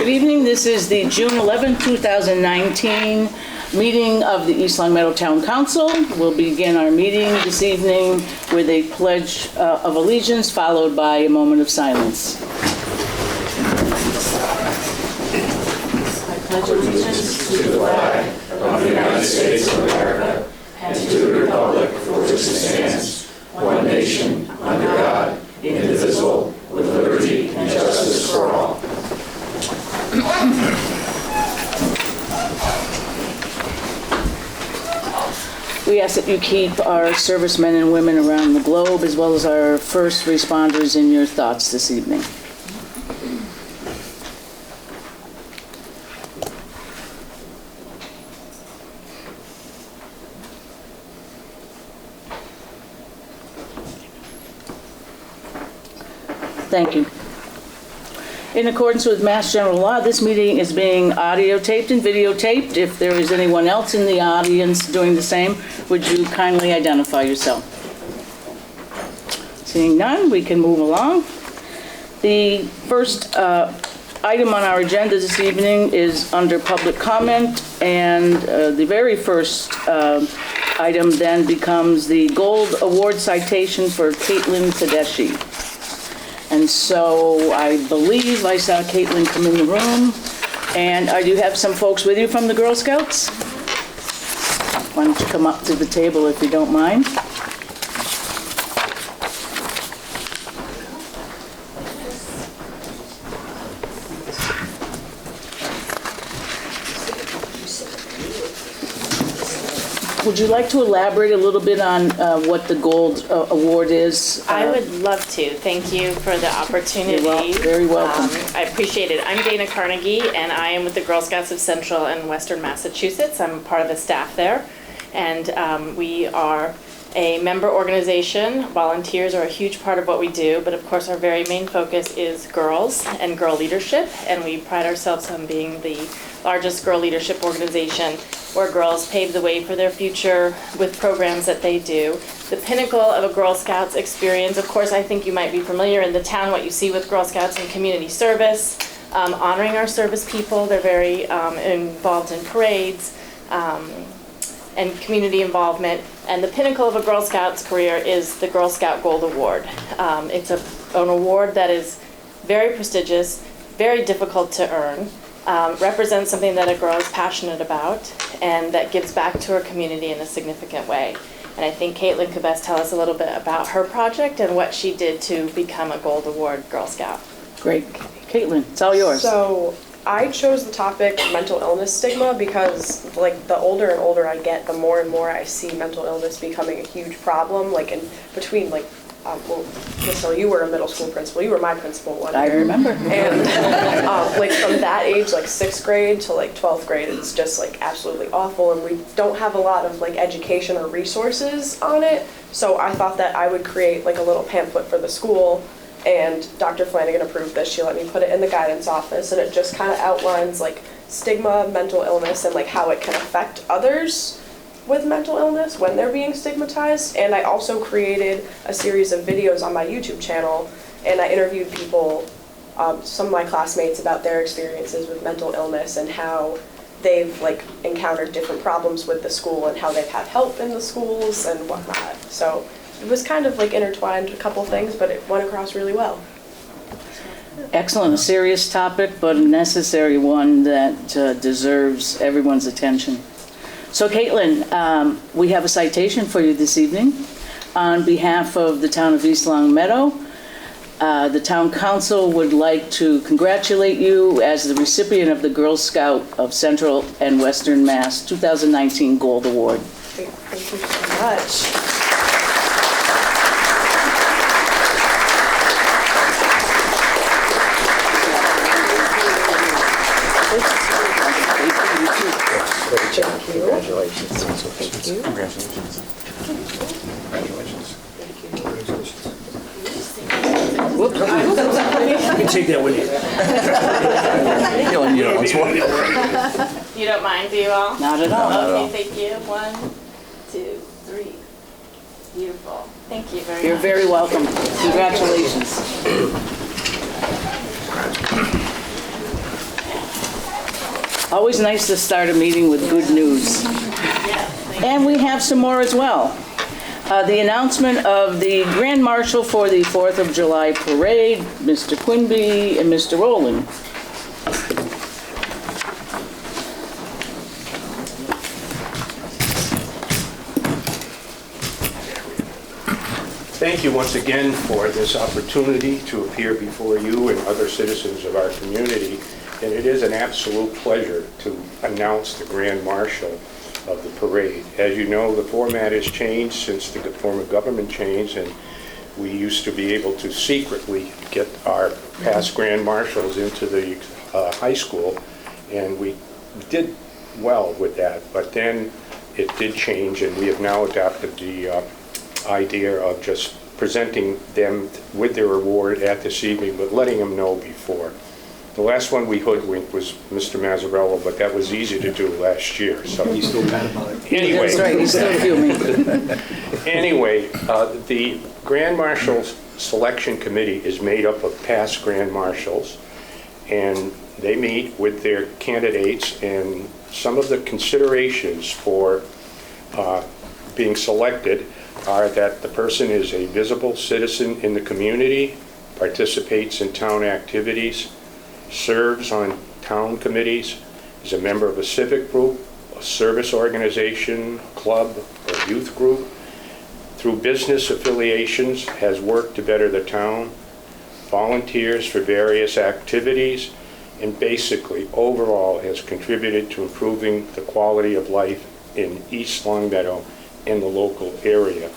Good evening. This is the June 11, 2019 meeting of the East Long Meadow Town Council. We'll begin our meeting this evening with a pledge of allegiance followed by a moment of silence. I pledge allegiance to the flag of the United States of America and to the republic for which it stands, one nation, under God, indivisible, with liberty and justice for all. We ask that you keep our servicemen and women around the globe, as well as our first responders, in your thoughts this evening. Thank you. In accordance with Mass General Law, this meeting is being audio taped and videotaped. If there is anyone else in the audience doing the same, would you kindly identify yourself? Seeing none, we can move along. The first item on our agenda this evening is under public comment, and the very first item then becomes the Gold Award citation for Caitlin Tedeschi. And so I believe I saw Caitlin come in the room. And do you have some folks with you from the Girl Scouts? Why don't you come up to the table if you don't mind? Would you like to elaborate a little bit on what the Gold Award is? I would love to. Thank you for the opportunity. You're very welcome. I appreciate it. I'm Dana Carnegie, and I am with the Girl Scouts of Central and Western Massachusetts. I'm part of the staff there, and we are a member organization. Volunteers are a huge part of what we do, but of course our very main focus is girls and girl leadership, and we pride ourselves on being the largest girl leadership organization where girls pave the way for their future with programs that they do. The pinnacle of a Girl Scouts experience, of course, I think you might be familiar in the town what you see with Girl Scouts and community service, honoring our service people. They're very involved in parades and community involvement. And the pinnacle of a Girl Scouts career is the Girl Scout Gold Award. It's an award that is very prestigious, very difficult to earn. Represents something that a girl is passionate about and that gives back to her community in a significant way. And I think Caitlin could best tell us a little bit about her project and what she did to become a Gold Award Girl Scout. Great. Caitlin, it's all yours. So I chose the topic mental illness stigma because like the older and older I get, the more and more I see mental illness becoming a huge problem, like in between like well, so you were a middle school principal. You were my principal one year. I remember. And like from that age, like 6th grade to like 12th grade, it's just like absolutely awful. And we don't have a lot of like education or resources on it. So I thought that I would create like a little pamphlet for the school. And Dr. Flanagan approved this. She let me put it in the guidance office. And it just kind of outlines like stigma, mental illness, and like how it can affect others with mental illness when they're being stigmatized. And I also created a series of videos on my YouTube channel, and I interviewed people, some of my classmates, about their experiences with mental illness and how they've like encountered different problems with the school and how they've had help in the schools and whatnot. So it was kind of like intertwined a couple things, but it went across really well. Excellent. A serious topic, but a necessary one that deserves everyone's attention. So Caitlin, we have a citation for you this evening. On behalf of the town of East Long Meadow, the town council would like to congratulate you as the recipient of the Girl Scout of Central and Western Mass 2019 Gold Award. Great. Thank you so much. Congratulations. Thank you. Congratulations. Congratulations. Whoops. You can take that with you. You don't mind, do you all? Not at all. Okay, thank you. 1, 2, 3. Beautiful. Thank you very much. You're very welcome. Congratulations. Always nice to start a meeting with good news. And we have some more as well. The announcement of the Grand Marshal for the 4th of July Parade, Mr. Quimby and Mr. Rowland. Thank you once again for this opportunity to appear before you and other citizens of our community. And it is an absolute pleasure to announce the Grand Marshal of the parade. As you know, the format has changed since the form of government changed, and we used to be able to secretly get our past Grand Marshals into the high school, and we did well with that. But then it did change, and we have now adopted the idea of just presenting them with their award at this evening, but letting them know before. The last one we hoodwinked was Mr. Mazzarello, but that was easy to do last year, so. He's still mad about it. Anyway. That's right, he's still fuming. Anyway, the Grand Marshals Selection Committee is made up of past Grand Marshals, and they meet with their candidates, and some of the considerations for being selected are that the person is a visible citizen in the community, participates in town activities, serves on town committees, is a member of a civic group, a service organization, club, or youth group, through business affiliations, has worked to better the town, volunteers for various activities, and basically, overall, has contributed to improving the quality of life in East Longmeadow in the local area.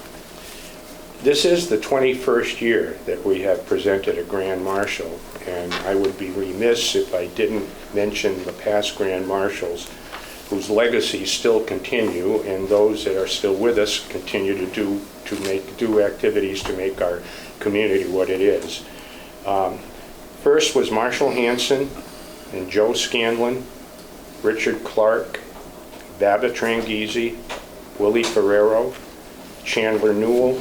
This is the 21st year that we have presented a Grand Marshal, and I would be remiss if I didn't mention the past Grand Marshals whose legacies still continue, and those that are still with us continue to do activities to make our community what it is. First was Marshall Hanson and Joe Scanlon, Richard Clark, Baba Tranghese, Willie Ferrero, Chandler Newell,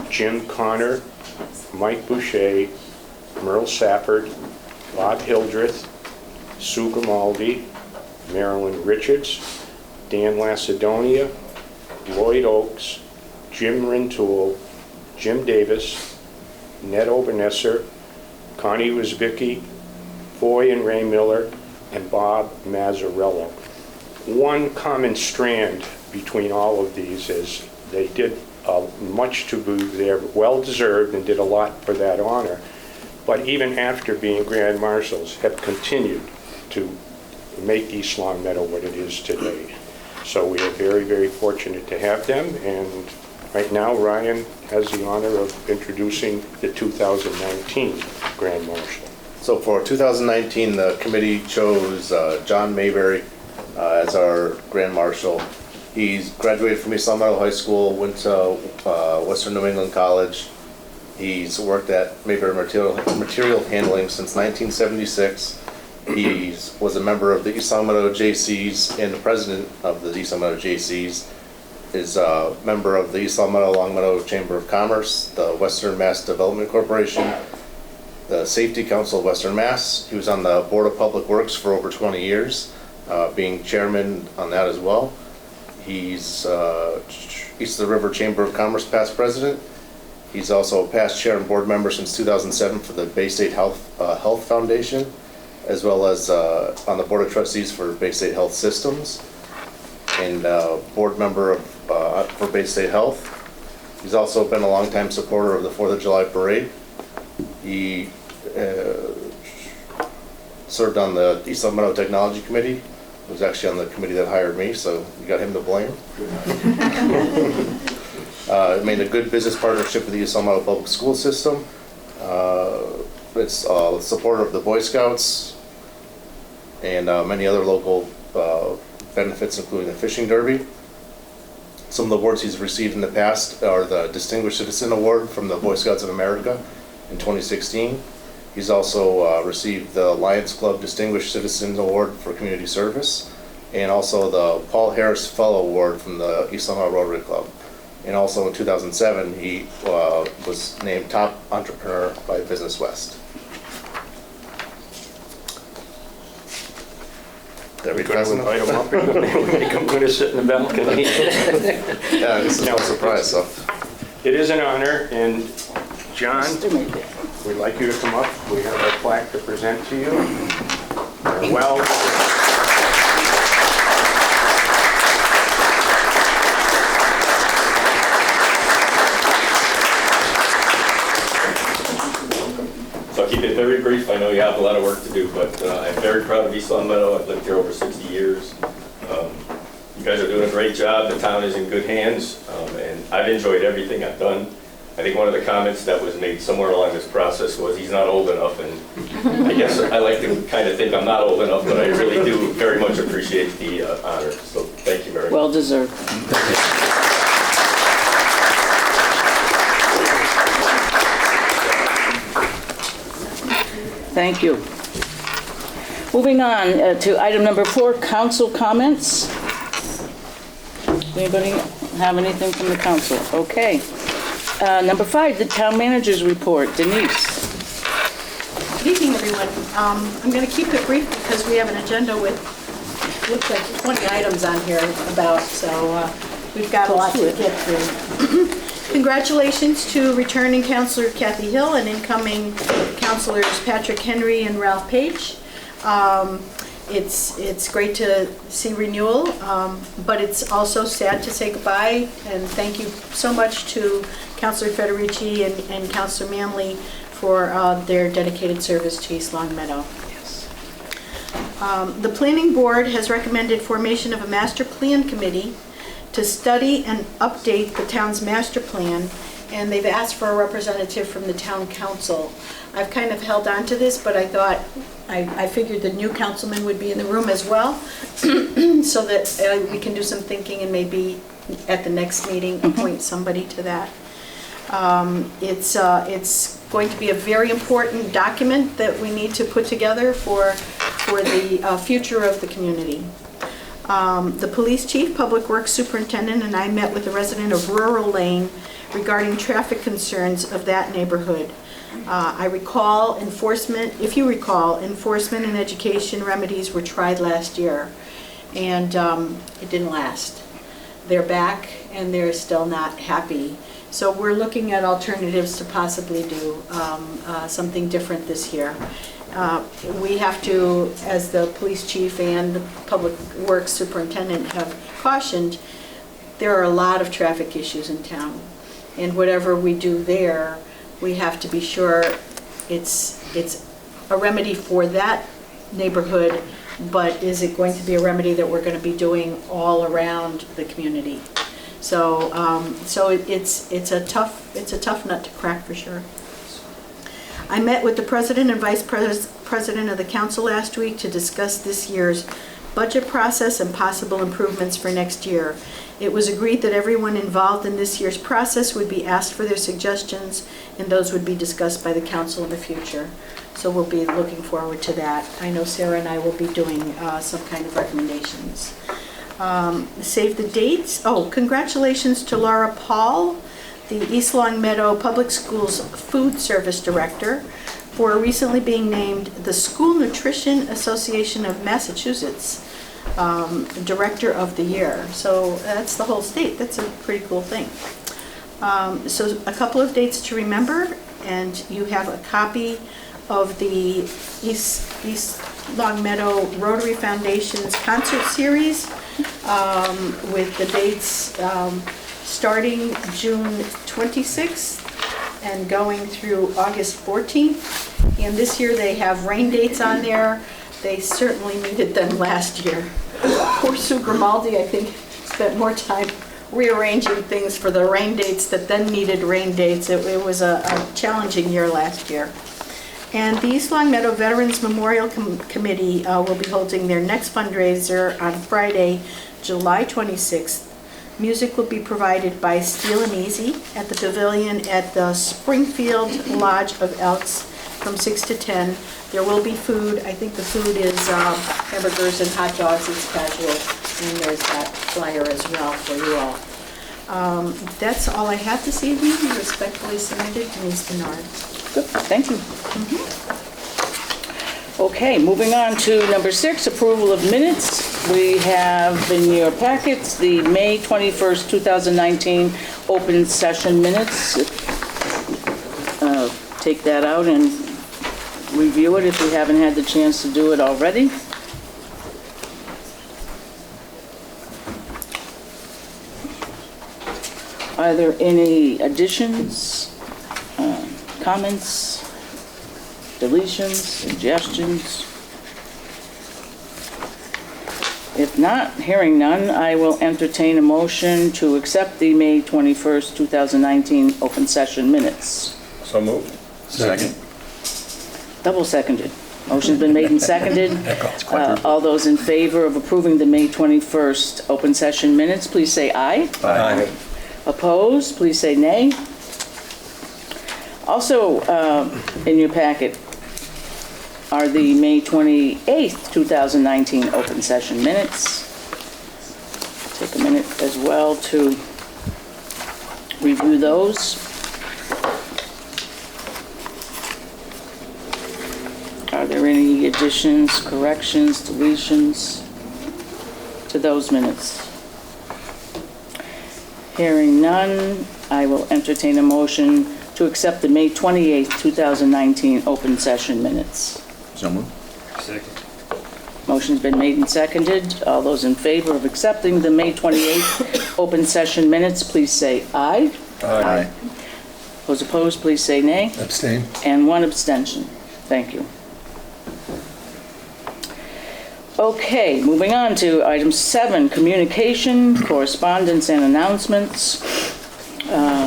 Jim Connor, Mike Boucher, Merle Safford, Bob Hildreth, Sue Grimaldi, Marilyn Richards, Dan Lacedonia, Lloyd Oakes, Jim Rintoul, Jim Davis, Ned Obernesser, Connie Wisbicki, Foy and Ray Miller, and Bob Mazzarello. One common strand between all of these is they did much to be there, well-deserved, and did a lot for that honor. But even after being Grand Marshals, have continued to make East Longmeadow what it is today. So we are very, very fortunate to have them. And right now, Ryan has the honor of introducing the 2019 Grand Marshal. So for 2019, the committee chose John Mayberry as our Grand Marshal. He's graduated from East Longmeadow High School, went to Western New England College. He's worked at Mayberry Material Handling since 1976. He was a member of the East Longmeadow JCs and the president of the East Longmeadow JCs. Is a member of the East Longmeadow Chamber of Commerce, the Western Mass Development Corporation, the Safety Council of Western Mass. He was on the Board of Public Works for over 20 years, being chairman on that as well. He's East of the River Chamber of Commerce past president. He's also a past chair and board member since 2007 for the Bay State Health Foundation, as well as on the Board of Trustees for Bay State Health Systems, and board member for Bay State Health. He's also been a longtime supporter of the 4th of July Parade. He served on the East Longmeadow Technology Committee. He was actually on the committee that hired me, so you got him to blame. Made a good business partnership with the East Longmeadow Public School System. It's the support of the Boy Scouts and many other local benefits, including the fishing derby. Some of the awards he's received in the past are the Distinguished Citizen Award from the Boy Scouts of America in 2016. He's also received the Lions Club Distinguished Citizen Award for Community Service, and also the Paul Harris Fellow Award from the East Longmeadow Rotary Club. And also in 2007, he was named Top Entrepreneur by Business West. There we We're going to go. invite them up, and we make them going to sit in the balcony. Yeah, this is no surprise, so. It is an honor, and John, Mr. Mayberry. we'd like you to come up. We have a plaque to present to you. Well, So I'll keep it very brief. I know you have a lot of work to do, but I'm very proud of East Long Meadow. I've lived here over 60 years. You guys are doing a great job. The town is in good hands, and I've enjoyed everything I've done. I think one of the comments that was made somewhere along this process was he's not old enough, and I guess I like to kind of think I'm not old enough, but I really do very much appreciate the honor. So thank you very much. Well deserved. Thank you. Moving on to item number 4, council comments. Anybody have anything from the council? Okay. Number 5, the town manager's report. Denise. Good evening, everyone. I'm going to keep it brief because we have an agenda with, looks like 20 items on here about, so we've got a lot to get through. Congratulations to returning Councilor Kathy Hill and incoming Councilors Patrick Henry and Ralph Page. It's great to see renewal, but it's also sad to say goodbye, and thank you so much to Councilor Federici and Councilor Manley for their dedicated service to East Long Meadow. The Planning Board has recommended formation of a master plan committee to study and update the town's master plan, and they've asked for a representative from the town council. I've kind of held on to this, but I thought, I figured the new councilman would be in the room as well, so that we can do some thinking and maybe at the next meeting appoint somebody to that. It's going to be a very important document that we need to put together for the future of the community. The police chief, public works superintendent, and I met with a resident of Rural Lane regarding traffic concerns of that neighborhood. I recall enforcement, if you recall, enforcement and education remedies were tried last year, and it didn't last. They're back, and they're still not happy. So we're looking at alternatives to possibly do something different this year. We have to, as the police chief and the public works superintendent have cautioned, there are a lot of traffic issues in town. And whatever we do there, we have to be sure it's a remedy for that neighborhood, but is it going to be a remedy that we're going to be doing all around the community? So it's a tough nut to crack for sure. I met with the president and vice president of the council last week to discuss this year's budget process and possible improvements for next year. It was agreed that everyone involved in this year's process would be asked for their suggestions, and those would be discussed by the council in the future. So we'll be looking forward to that. I know Sarah and I will be doing some kind of recommendations. Save the dates. Oh, congratulations to Laura Paul, the East Long Meadow Public Schools Food Service Director, for recently being named the School Nutrition Association of Massachusetts Director of the Year. So that's the whole state. That's a pretty cool thing. So a couple of dates to remember, and you have a copy of the East Long Meadow Rotary Foundation's concert series with the dates starting June 26th and going through August 14th. And this year they have rain dates on there. They certainly needed them last year. Poor Sue Grimaldi, I think, spent more time rearranging things for the rain dates that then needed rain dates. It was a challenging year last year. And the East Long Meadow Veterans Memorial Committee will be holding their next fundraiser on Friday, July 26th. Music will be provided by Steel and Easy at the pavilion at the Springfield Lodge of Elks from 6 to 10. There will be food. I think the food is hamburgers and hot dogs. It's casual. And there's that flyer as well for you all. That's all I have this evening. Respectfully submitted, Denise Bernard. Good, thank you. Okay, moving on to number 6, approval of minutes. We have in your packets the May 21st, 2019 open session minutes. Take that out and review it if you haven't had the chance to do it already. Are there any additions, comments, deletions, suggestions? If not, hearing none, I will entertain a motion to accept the May 21st, 2019 open session minutes. So moved. Second. Double seconded. Motion's been made and seconded. All those in favor of approving the May 21st open session minutes, please say aye. Aye. Opposed, please say nay. Also, in your packet are the May 28th, 2019 open session minutes. Take a minute as well to review those. Are there any additions, corrections, deletions to those minutes? Hearing none, I will entertain a motion to accept the May 28th, 2019 open session minutes. So moved. Second. Motion's been made and seconded. All those in favor of accepting the May 28th open session minutes, please say aye. Aye. Those opposed, please say nay. Abstain. And one abstention. Thank you. Okay, moving on to item 7, communication, correspondence, and announcements.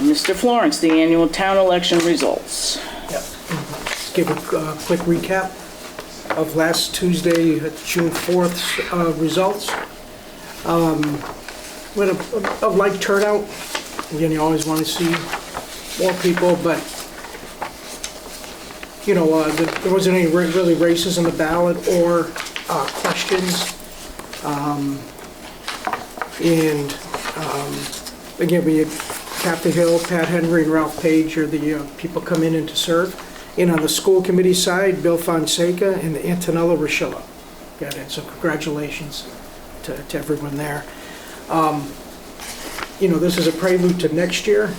Mr. Florence, the annual town election results. Just give a quick recap of last Tuesday, June 4th results. We had a light turnout. Again, you always want to see more people, but you know, there wasn't any really races in the ballot or questions. Again, we had Captain Hill, Pat Henry, and Ralph Page are the people coming in to serve. And on the school committee side, Bill Fonseca and Antonella Rochilla got it. So congratulations to everyone there. You know, this is a prelude to next year.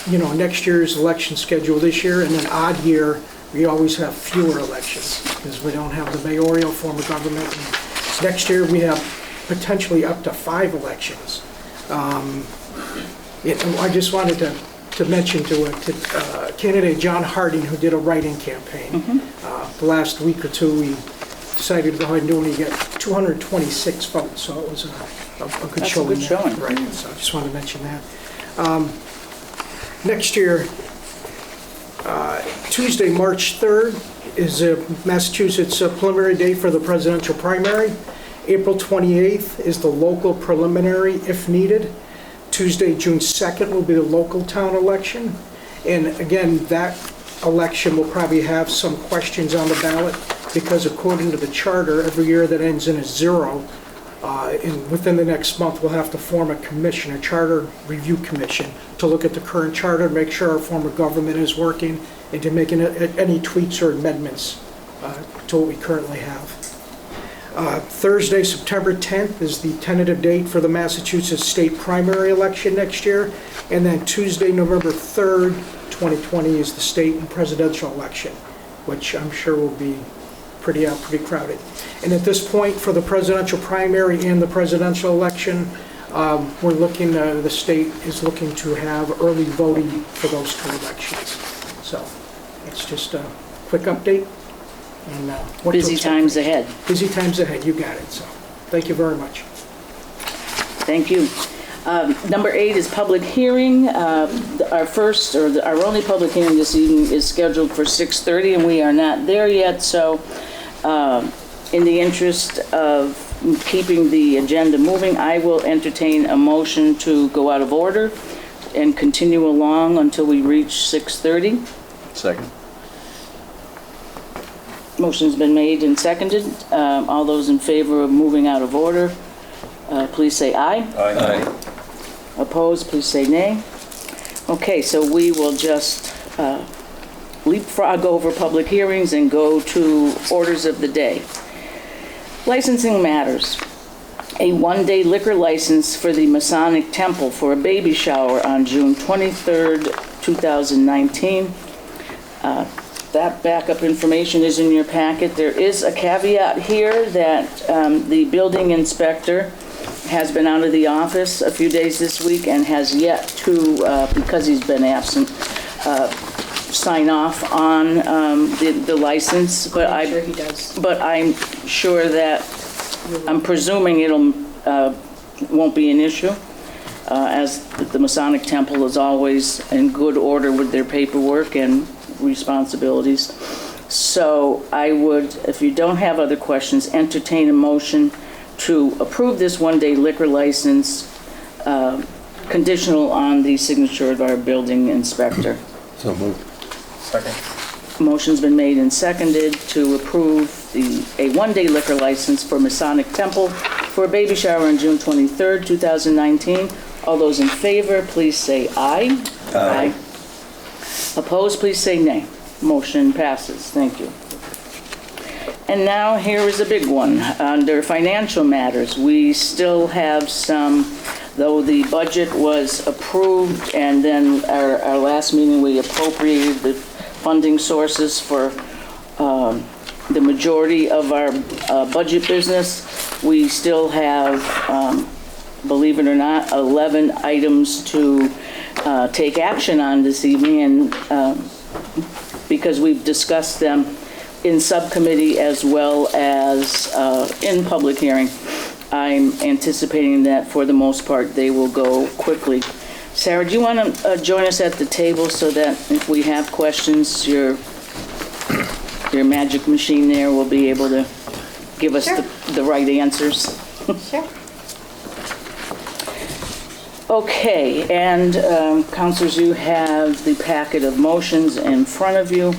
You know, next year's election schedule this year, and an odd year, we always have fewer elections because we don't have the mayoral form of government. And next year, we have potentially up to 5 elections. I just wanted to mention to candidate John Harding, who did a write-in campaign. The last week or two, we decided to go ahead and do it, and he got 226 votes, so it was a good showing. That's a good showing. Right, so I just wanted to mention that. Next year, Tuesday, March 3rd, is Massachusetts' preliminary date for the presidential primary. April 28th is the local preliminary, if needed. Tuesday, June 2nd will be the local town election. And again, that election will probably have some questions on the ballot because according to the charter, every year that ends in a 0, within the next month, we'll have to form a commission, a charter review commission, to look at the current charter, make sure our form of government is working, and to make any tweaks or amendments to what we currently have. Thursday, September 10th is the tentative date for the Massachusetts state primary election next year. And then Tuesday, November 3rd, 2020 is the state and presidential election, which I'm sure will be pretty crowded. And at this point, for the presidential primary and the presidential election, we're looking, the state is looking to have early voting for those 2 elections. So it's just a quick update. And, Busy times ahead. Busy times ahead, you got it. So thank you very much. Thank you. Number 8 is public hearing. Our first, or our only public hearing this evening is scheduled for 6:30, and we are not there yet. So in the interest of keeping the agenda moving, I will entertain a motion to go out of order and continue along until we reach 6:30. Second. Motion's been made and seconded. All those in favor of moving out of order, please say aye. Aye. Opposed, please say nay. Okay, so we will just leapfrog over public hearings and go to orders of the day. Licensing matters. A one-day liquor license for the Masonic Temple for a baby shower on June 23rd, 2019. That backup information is in your packet. There is a caveat here that the building inspector has been out of the office a few days this week and has yet to, because he's been absent, sign off on the license. But I'm sure he does. But I'm sure that, I'm presuming it'll, won't be an issue, as the Masonic Temple is always in good order with their paperwork and responsibilities. So I would, if you don't have other questions, entertain a motion to approve this one-day liquor license conditional on the signature of our building inspector. So moved. Second. Motion's been made and seconded to approve a one-day liquor license for Masonic Temple for a baby shower on June 23rd, 2019. All those in favor, please say aye. Aye. Opposed, please say nay. Motion passes. Thank you. And now here is a big one. Under financial matters, we still have some, though the budget was approved and then our last meeting we appropriated the funding sources for the majority of our budget business. We still have, believe it or not, 11 items to take action on this evening, and because we've discussed them in subcommittee as well as in public hearing, I'm anticipating that for the most part they will go quickly. Sarah, do you want to join us at the table so that if we have questions, your magic machine there will be able to give us Sure. the right answers? Sure. Okay, and councilors, you have the packet of motions in front of you.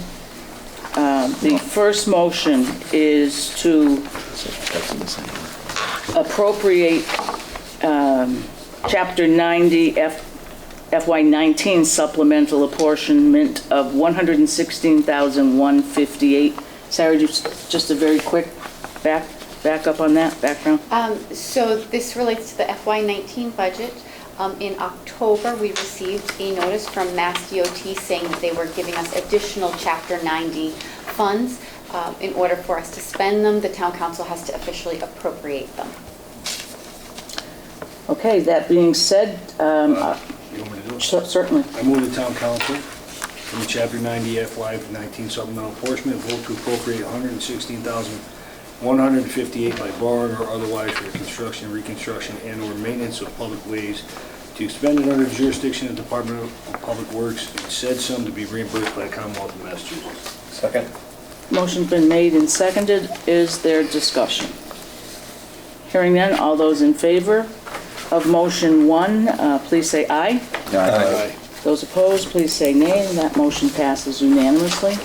The first motion is to appropriate Chapter 90 FY19 supplemental apportionment of $116,158. Sarah, just a very quick back up on that, background? So this relates to the FY19 budget. In October, we received a notice from Mass DOT saying that they were giving us additional Chapter 90 funds. In order for us to spend them, the town council has to officially appropriate them. Okay, that being said, You want me to do it? certainly. I move the town council from the Chapter 90 FY19 supplemental apportionment vote to appropriate $116,158 by borrowing or otherwise for construction, reconstruction, and/or maintenance of public ways to expend it under the jurisdiction of the Department of Public Works, and said sum to be reimbursed by the Commonwealth of Massachusetts. Second. Motion's been made and seconded. Is there discussion? Hearing none, all those in favor of motion 1, please say aye. Aye. Those opposed, please say nay, and that motion passes unanimously.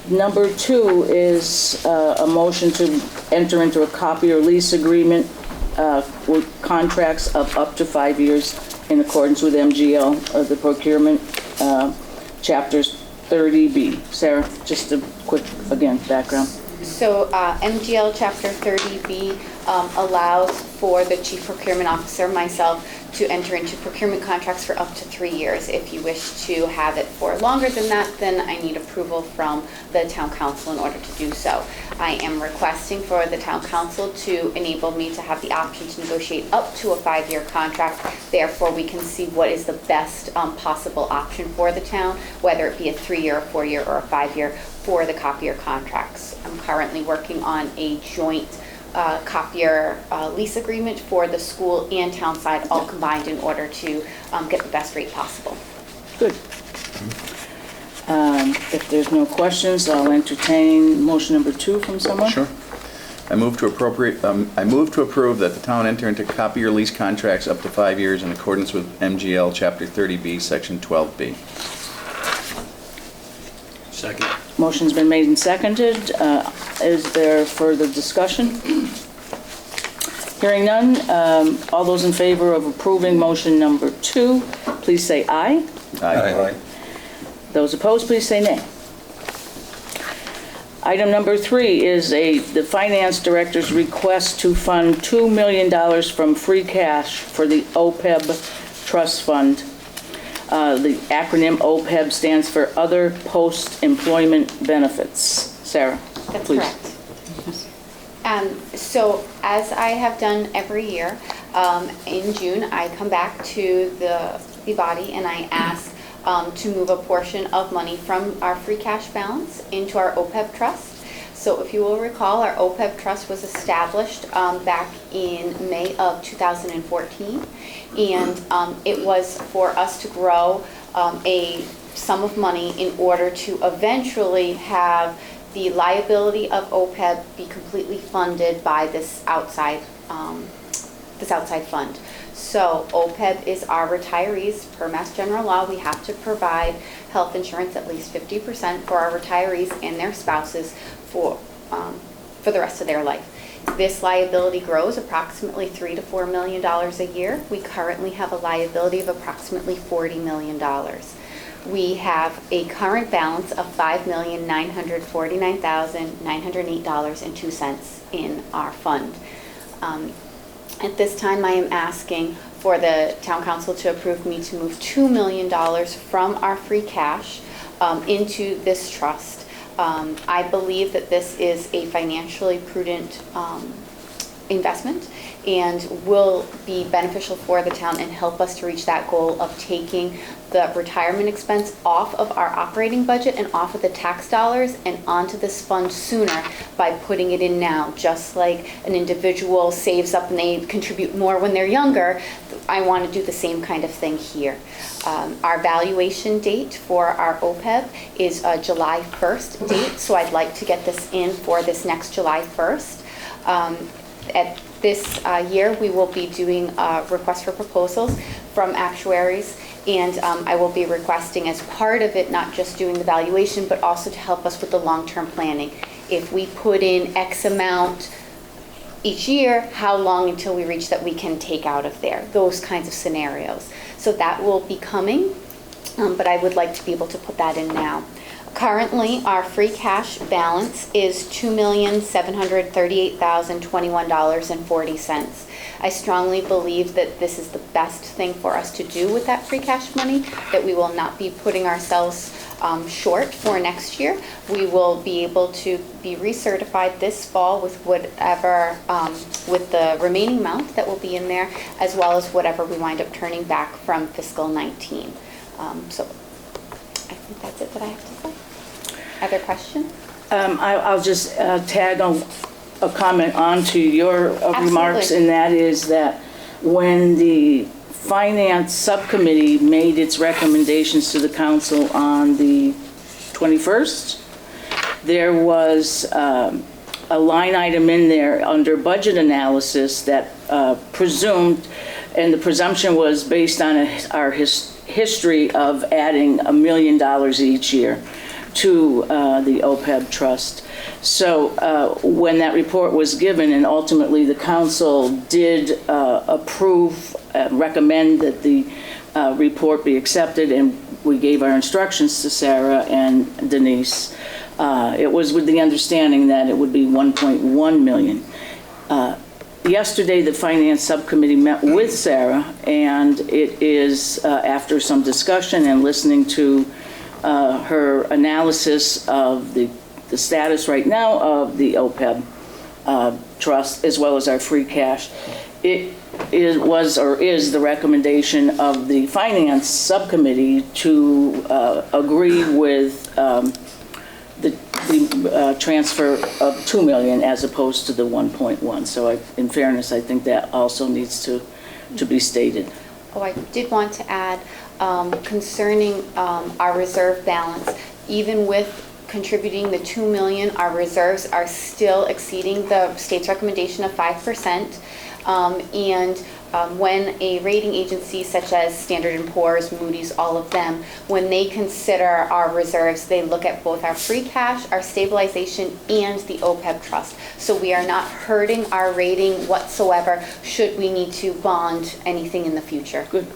Number 2 is a motion to enter into a copier lease agreement with contracts of up to 5 years in accordance with MGL, the procurement, chapters 30B. Sarah, just a quick, again, background. So MGL Chapter 30B allows for the Chief Procurement Officer, myself, to enter into procurement contracts for up to 3 years. If you wish to have it for longer than that, then I need approval from the town council in order to do so. I am requesting for the town council to enable me to have the option to negotiate up to a 5-year contract. Therefore, we can see what is the best possible option for the town, whether it be a 3-year, a 4-year, or a 5-year for the copier contracts. I'm currently working on a joint copier lease agreement for the school and town side, all combined in order to get the best rate possible. Good. If there's no questions, I'll entertain motion number 2 from someone. Sure. I move to approve that the town enter into copier lease contracts up to 5 years in accordance with MGL Chapter 30B, Section 12B. Second. Motion's been made and seconded. Is there further discussion? Hearing none, all those in favor of approving motion number 2, please say aye. Aye. Those opposed, please say nay. Item number 3 is the Finance Director's request to fund $2 million from free cash for the OPEB Trust Fund. The acronym OPEB stands for Other Post-Employment Benefits. Sarah, That's please. correct. So as I have done every year, in June, I come back to the body and I ask to move a portion of money from our free cash balance into our OPEB trust. So if you will recall, our OPEB trust was established back in May of 2014. And it was for us to grow a sum of money in order to eventually have the liability of OPEB be completely funded by this outside fund. So OPEB is our retirees. Per Mass General Law, we have to provide health insurance at least 50% for our retirees and their spouses for the rest of their life. This liability grows approximately $3 to $4 million a year. We currently have a liability of approximately $40 million. We have a current balance of $5,949,908.02 in our fund. At this time, I am asking for the Town Council to approve me to move $2 million from our free cash into this trust. I believe that this is a financially prudent investment and will be beneficial for the town and help us to reach that goal of taking the retirement expense off of our operating budget and off of the tax dollars and onto this fund sooner by putting it in now. Just like an individual saves up and they contribute more when they're younger, I want to do the same kind of thing here. Our valuation date for our OPEB is July 1st date, so I'd like to get this in for this next July 1st. At this year, we will be doing requests for proposals from actuaries, and I will be requesting as part of it, not just doing the valuation, but also to help us with the long-term planning. If we put in X amount each year, how long until we reach that we can take out of there? Those kinds of scenarios. So that will be coming, but I would like to be able to put that in now. Currently, our free cash balance is $2,738,021.40. I strongly believe that this is the best thing for us to do with that free cash money, that we will not be putting ourselves short for next year. We will be able to be recertified this fall with whatever, with the remaining amount that will be in there, as well as whatever we wind up turning back from fiscal 19. So I think that's it that I have to say. Other questions? I'll just tag a comment onto your remarks, and that is that when the Finance Subcommittee made its recommendations to the council on the 21st, there was a line item in there under budget analysis that presumed, and the presumption was based on our history of adding $1 million each year to the OPEB trust. So when that report was given, and ultimately the council did approve, recommend that the report be accepted, and we gave our instructions to Sarah and Denise, it was with the understanding that it would be 1.1 million. Yesterday, the Finance Subcommittee met with Sarah, and it is, after some discussion and listening to her analysis of the status right now of the OPEB trust, as well as our free cash, it was the recommendation of the Finance Subcommittee to agree with the transfer of 2 million as opposed to the 1.1. So in fairness, I think that also needs to be stated. Oh, I did want to add, concerning our reserve balance, even with contributing the 2 million, our reserves are still exceeding the state's recommendation of 5%. When a rating agency such as Standard & Poor's, Moody's, all of them, when they consider our reserves, they look at both our free cash, our stabilization, and the OPEB trust. So we are not hurting our rating whatsoever should we need to bond anything in the future. Good.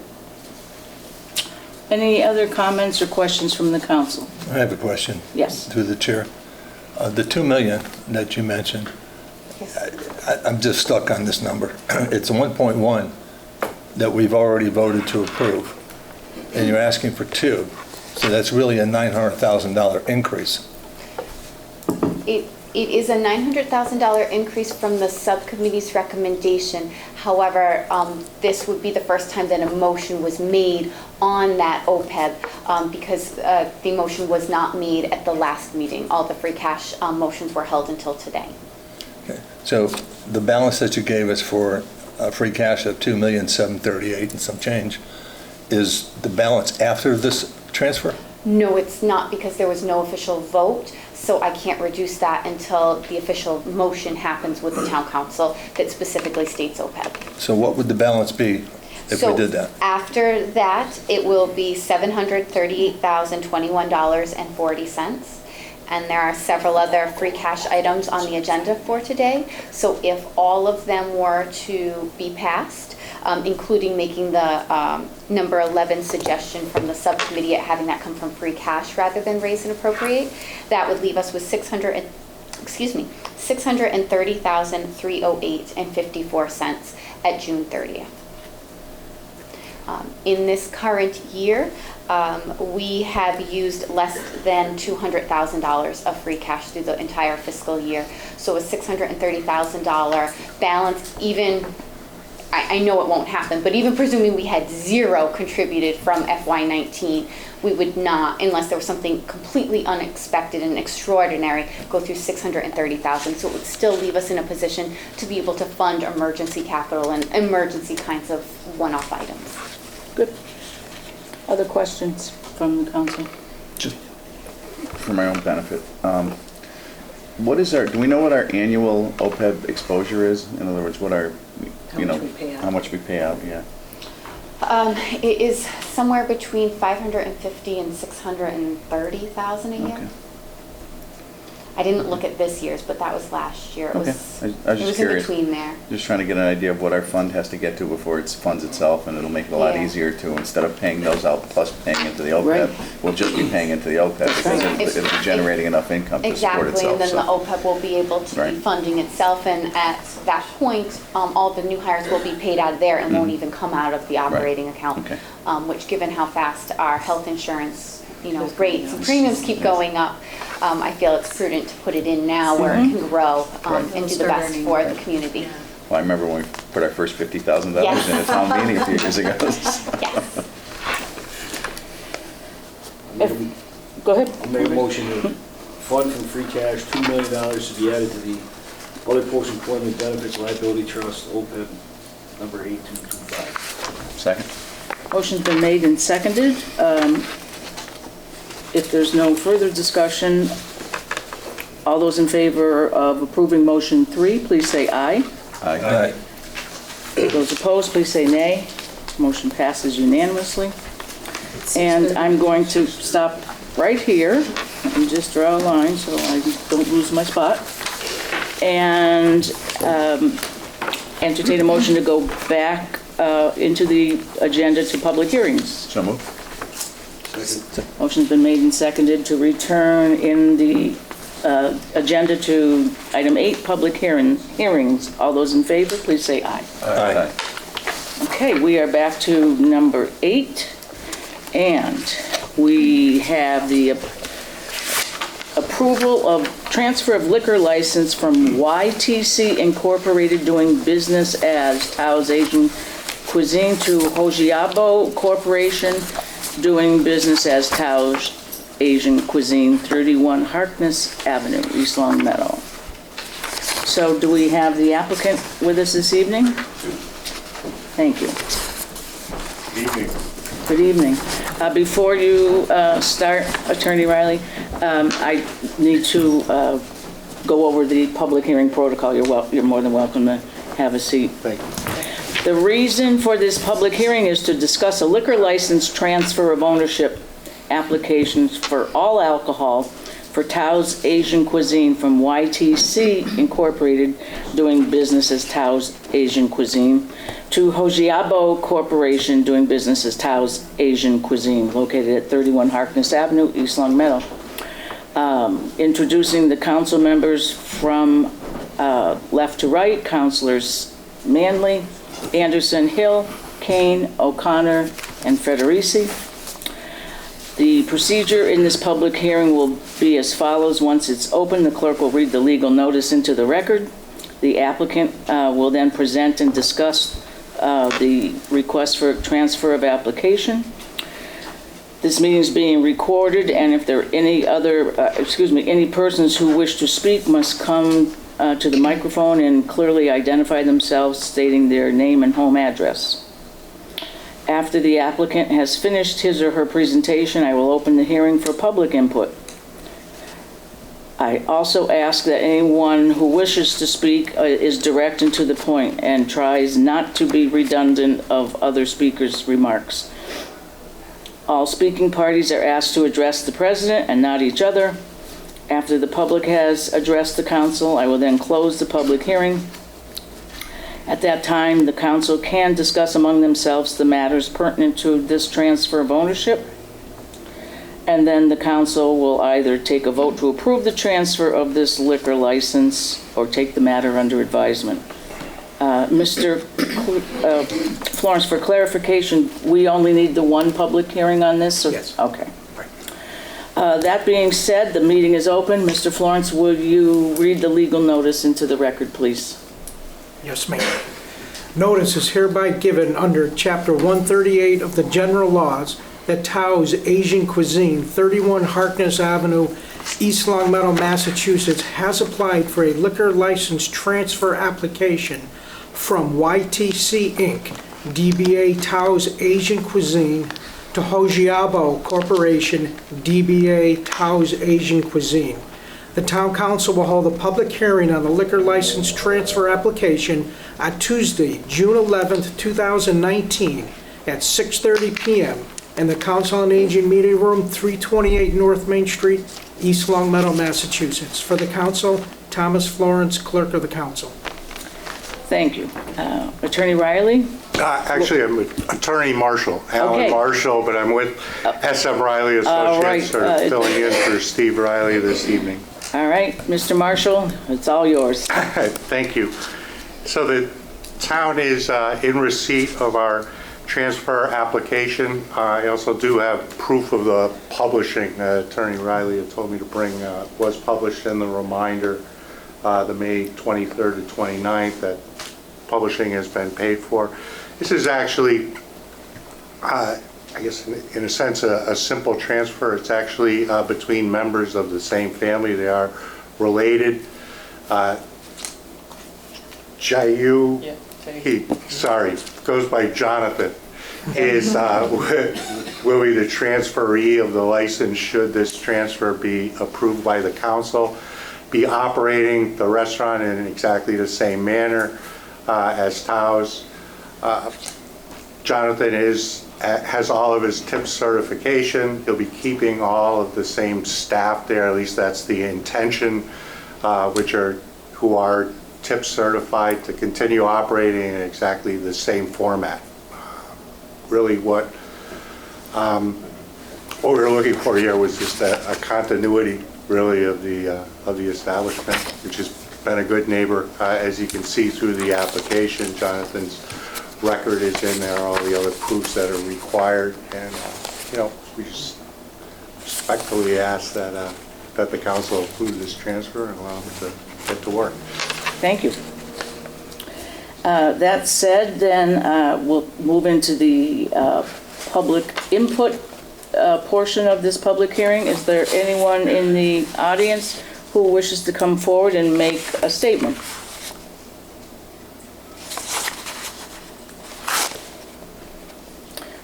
Any other comments or questions from the council? I have a question. Yes. Through the chair. The 2 million that you mentioned, I'm just stuck on this number. It's 1.1 that we've already voted to approve, and you're asking for 2. So that's really a $900,000 increase. It is a $900,000 increase from the subcommittee's recommendation. However, this would be the first time that a motion was made on that OPEB because the motion was not made at the last meeting. All the free cash motions were held until today. Okay. So the balance that you gave us for free cash of $2,738,000 and some change is the balance after this transfer? No, it's not, because there was no official vote, so I can't reduce that until the official motion happens with the town council that specifically states OPEB. So what would the balance be if we did that? So after that, it will be $738,021.40. And there are several other free cash items on the agenda for today. So if all of them were to be passed, including making the number 11 suggestion from the subcommittee at having that come from free cash rather than raise and appropriate, that would leave us with $630,308.54 at June 30th. In this current year, we have used less than $200,000 of free cash through the entire fiscal year. So a $630,000 balance, even, I know it won't happen, but even presuming we had 0 contributed from FY19, we would not, unless there was something completely unexpected and extraordinary, go through $630,000. So it would still leave us in a position to be able to fund emergency capital and emergency kinds of one-off items. Good. Other questions from the council? Just for my own benefit, what is do we know what our annual OPEB exposure is? In other words, what our, how much we pay out, yeah. It is somewhere between $550,000 and $630,000 a year. Okay. I didn't look at this year's, but that was last year. It Okay. was, I was it just was curious. in between there. Just trying to get an idea of what our fund has to get to before it funds itself, and it'll make it a lot Yeah. easier to, instead of paying those out plus paying into the OPEB, Right. we'll just be paying into the OPEB because it'll be generating enough income to support Exactly, and itself. then the OPEB will be able to be Right. funding itself, and at that point, all the new hires will be paid out of there and won't Mhm. even come out of the operating account. Okay. Which, given how fast our health insurance, rates and premiums keep going up, I feel it's prudent to put it in now where it can grow and do the best for the community. Well, I remember when we put our first $50,000 Yes. in a town meeting a few years ago. Yes. Go ahead. I'll make a motion to fund from free cash $2 million to be added to the other post-employment benefits liability trust, OPEB number 8225. Second? Motion's been made and seconded. If there's no further discussion, all those in favor of approving motion 3, please say aye. Aye. Those opposed, please say nay. Motion passes unanimously. And I'm going to stop right here and just draw a line so I don't lose my spot. And entertain a motion to go back into the agenda to public hearings. So moved. Motion's been made and seconded to return in the agenda to item 8, public hearings. All those in favor, please say aye. Aye. Okay, we are back to number 8, and we have the approval of transfer of liquor license from YTC Incorporated doing business as Tao's Asian Cuisine to Hojiabo Corporation doing business as Tao's Asian Cuisine, 31 Harkness Avenue, East Long Meadow. So do we have the applicant with us this evening? Thank you. Good evening. Before you start, Attorney Riley, I need to go over the public hearing protocol. You're more than welcome to have a seat. Thank you. The reason for this public hearing is to discuss a liquor license transfer of ownership applications for all alcohol for Tao's Asian Cuisine from YTC Incorporated doing business as Tao's Asian Cuisine to Hojiabo Corporation, doing business as Tao's Asian Cuisine, located at 31 Harkness Avenue, East Long Meadow. Introducing the council members from left to right, Councilors Manley, Anderson, Hill, Kane, O'Connor, and Federici. The procedure in this public hearing will be as follows. Once it's open, the clerk will read the legal notice into the record. The applicant will then present and discuss the request for transfer of application. This meeting is being recorded, and if there are any other, any persons who wish to speak must come to the microphone and clearly identify themselves, stating their name and home address. After the applicant has finished his or her presentation, I will open the hearing for public input. I also ask that anyone who wishes to speak is direct and to the point and tries not to be redundant of other speakers' remarks. All speaking parties are asked to address the president and not each other. After the public has addressed the council, I will then close the public hearing. At that time, the council can discuss among themselves the matters pertinent to this transfer of ownership, and then the council will either take a vote to approve the transfer of this liquor license or take the matter under advisement. Mr. Florence, for clarification, we only need the one public hearing on this? Yes. Okay. That being said, the meeting is open. Mr. Florence, would you read the legal notice into the record, please? Yes, ma'am. Notice is hereby given under Chapter 138 of the General Laws that Tao's Asian Cuisine, 31 Harkness Avenue, East Long Meadow, Massachusetts, has applied for a liquor license transfer application from YTC Inc., DBA Tao's Asian Cuisine, to Hojiabo Corporation, DBA Tao's Asian Cuisine. The Town Council will hold a public hearing on the liquor license transfer application on Tuesday, June 11th, 2019, at 6:30 p.m. in the Council on Aging Meeting Room, 328 North Main Street, East Long Meadow, Massachusetts. For the Council, Thomas Florence, Clerk of the Council. Thank you. Attorney Riley? Actually, I'm Attorney Marshall, Alan Okay. Marshall, but I'm with SM Riley Associates, right. filling in for Steve Riley this evening. All right, Mr. Marshall, it's all yours. Thank you. So the town is in receipt of our transfer application. I also do have proof of the publishing. Attorney Riley had told me to bring, was published in the reminder, the May 23rd to 29th, that publishing has been paid for. This is actually, I guess in a sense, a simple transfer. It's actually between members of the same family. They are related. Jayu, he goes by Jonathan, is will be the transferee of the license should this transfer be approved by the council, be operating the restaurant in exactly the same manner as Tao's. Jonathan has all of his tip certification. He'll be keeping all of the same staff there, at least that's the intention, who are tip certified to continue operating in exactly the same format. Really what we were looking for here was just a continuity really of the establishment, which has been a good neighbor. As you can see through the application, Jonathan's record is in there, all the other proofs that are required, and we just respectfully ask that the council approve this transfer and allow them to get to work. Thank you. That said, then we'll move into the public input portion of this public hearing. Is there anyone in the audience who wishes to come forward and make a statement?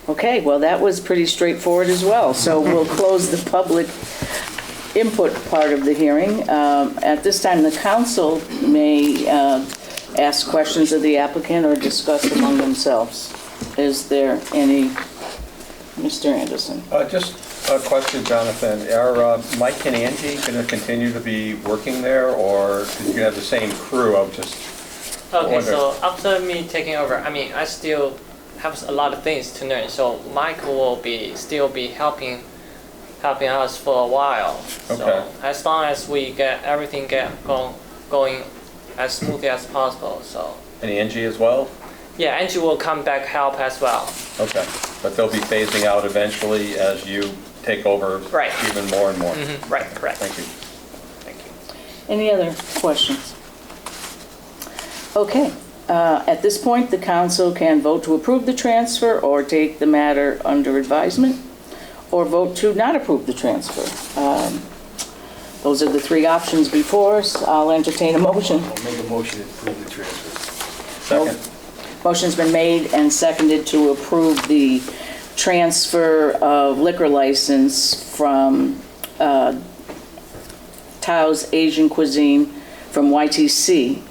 Okay, well, that was pretty straightforward as well. So we'll close the public input part of the hearing. At this time, the council may ask questions of the applicant or discuss among themselves. Is there any? Mr. Anderson. Just a question, Jonathan. Are Mike and Angie going to continue to be working there, or did you have the same crew? I'm just Okay, so after me taking over, I mean, I still have a lot of things to learn. So Michael will still be helping us for a while. Okay. So as long as we get everything going as smoothly as possible. So. And Angie as well? Yeah, Angie will come back help as well. Okay, but they'll be phasing out eventually as you take over Right. even more and more. Mm-hmm. Right, correct. Thank you. Thank you. Any other questions? Okay, at this point, the council can vote to approve the transfer or take the matter under advisement, or vote to not approve the transfer. Those are the three options before us. I'll entertain a motion. I'll make a motion to approve the transfer. Second. Motion's been made and seconded to approve the transfer of liquor license from Tao's Asian Cuisine from YTC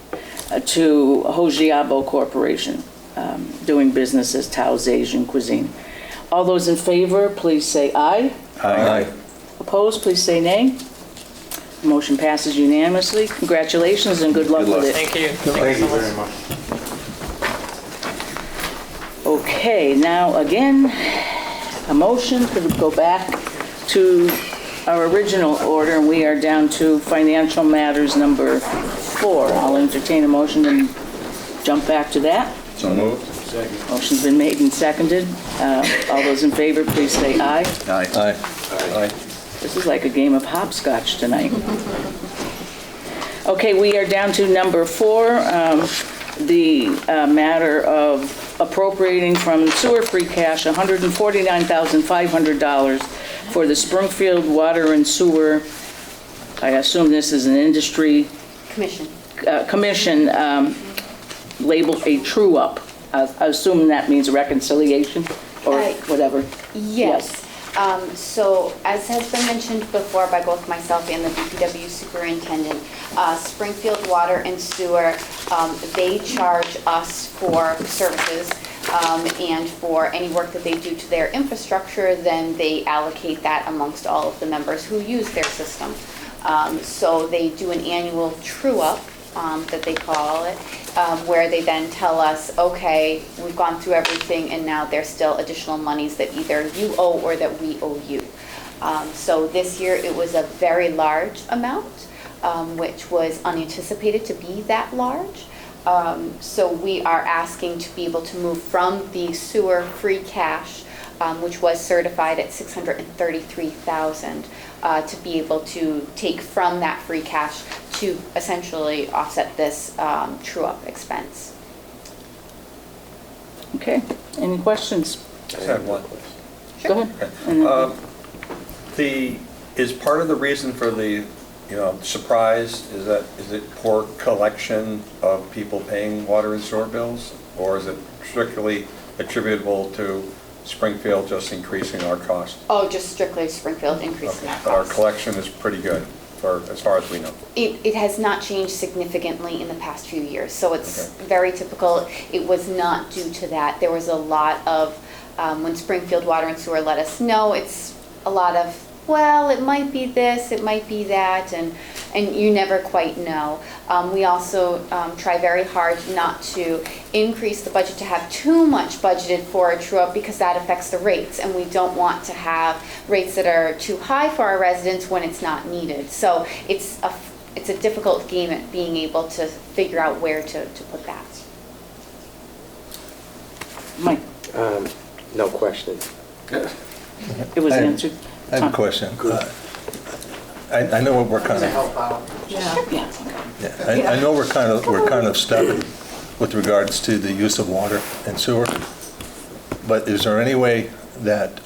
to Hojiabo Corporation, doing business as Tao's Asian Cuisine. All those in favor, please say aye. Aye. Opposed, please say nay. Motion passes unanimously. Congratulations and good luck with it. Thank you. Thank you very much. Okay, now again, a motion to go back to our original order, and we are down to financial matters number 4. I'll entertain a motion and jump back to that. So moved. Second. Motion's been made and seconded. All those in favor, please say aye. Aye. Aye. This is like a game of hopscotch tonight. Okay, we are down to number 4, the matter of appropriating from sewer free cash $149,500 for the Springfield Water and Sewer, I assume this is an industry Commission. commission, labeled a true-up. I assume that means reconciliation or whatever. Yes. So as has been mentioned before by both myself and the DPW superintendent, Springfield Water and Sewer, they charge us for services and for any work that they do to their infrastructure, then they allocate that amongst all of the members who use their system. So they do an annual true-up, that they call it, where they then tell us, okay, we've gone through everything and now there's still additional monies that either you owe or that we owe you. So this year it was a very large amount, which was unanticipated to be that large. So we are asking to be able to move from the sewer free cash, which was certified at $633,000, to be able to take from that free cash to essentially offset this true-up expense. Okay, any questions? I have one. Go ahead. Is part of the reason for the, surprise, is it poor collection of people paying water and sewer bills? Or is it strictly attributable to Springfield just increasing our cost? Oh, just strictly Springfield increasing our But our costs. collection is pretty good, as far as we know. It has not changed significantly in the past few years, so it's very typical. It was not due to that. There was a lot of, when Springfield Water and Sewer let us know, it's a lot of, well, it might be this, it might be that, and you never quite know. We also try very hard not to increase the budget to have too much budgeted for a true-up because that affects the rates, and we don't want to have rates that are too high for our residents when it's not needed. So it's a difficult game at being able to figure out where to put that. Mike, No questions. it was answered. I have a question. I know we're kind of, I know we're kind of stuck with regards to the use of water and sewer, but is there any way that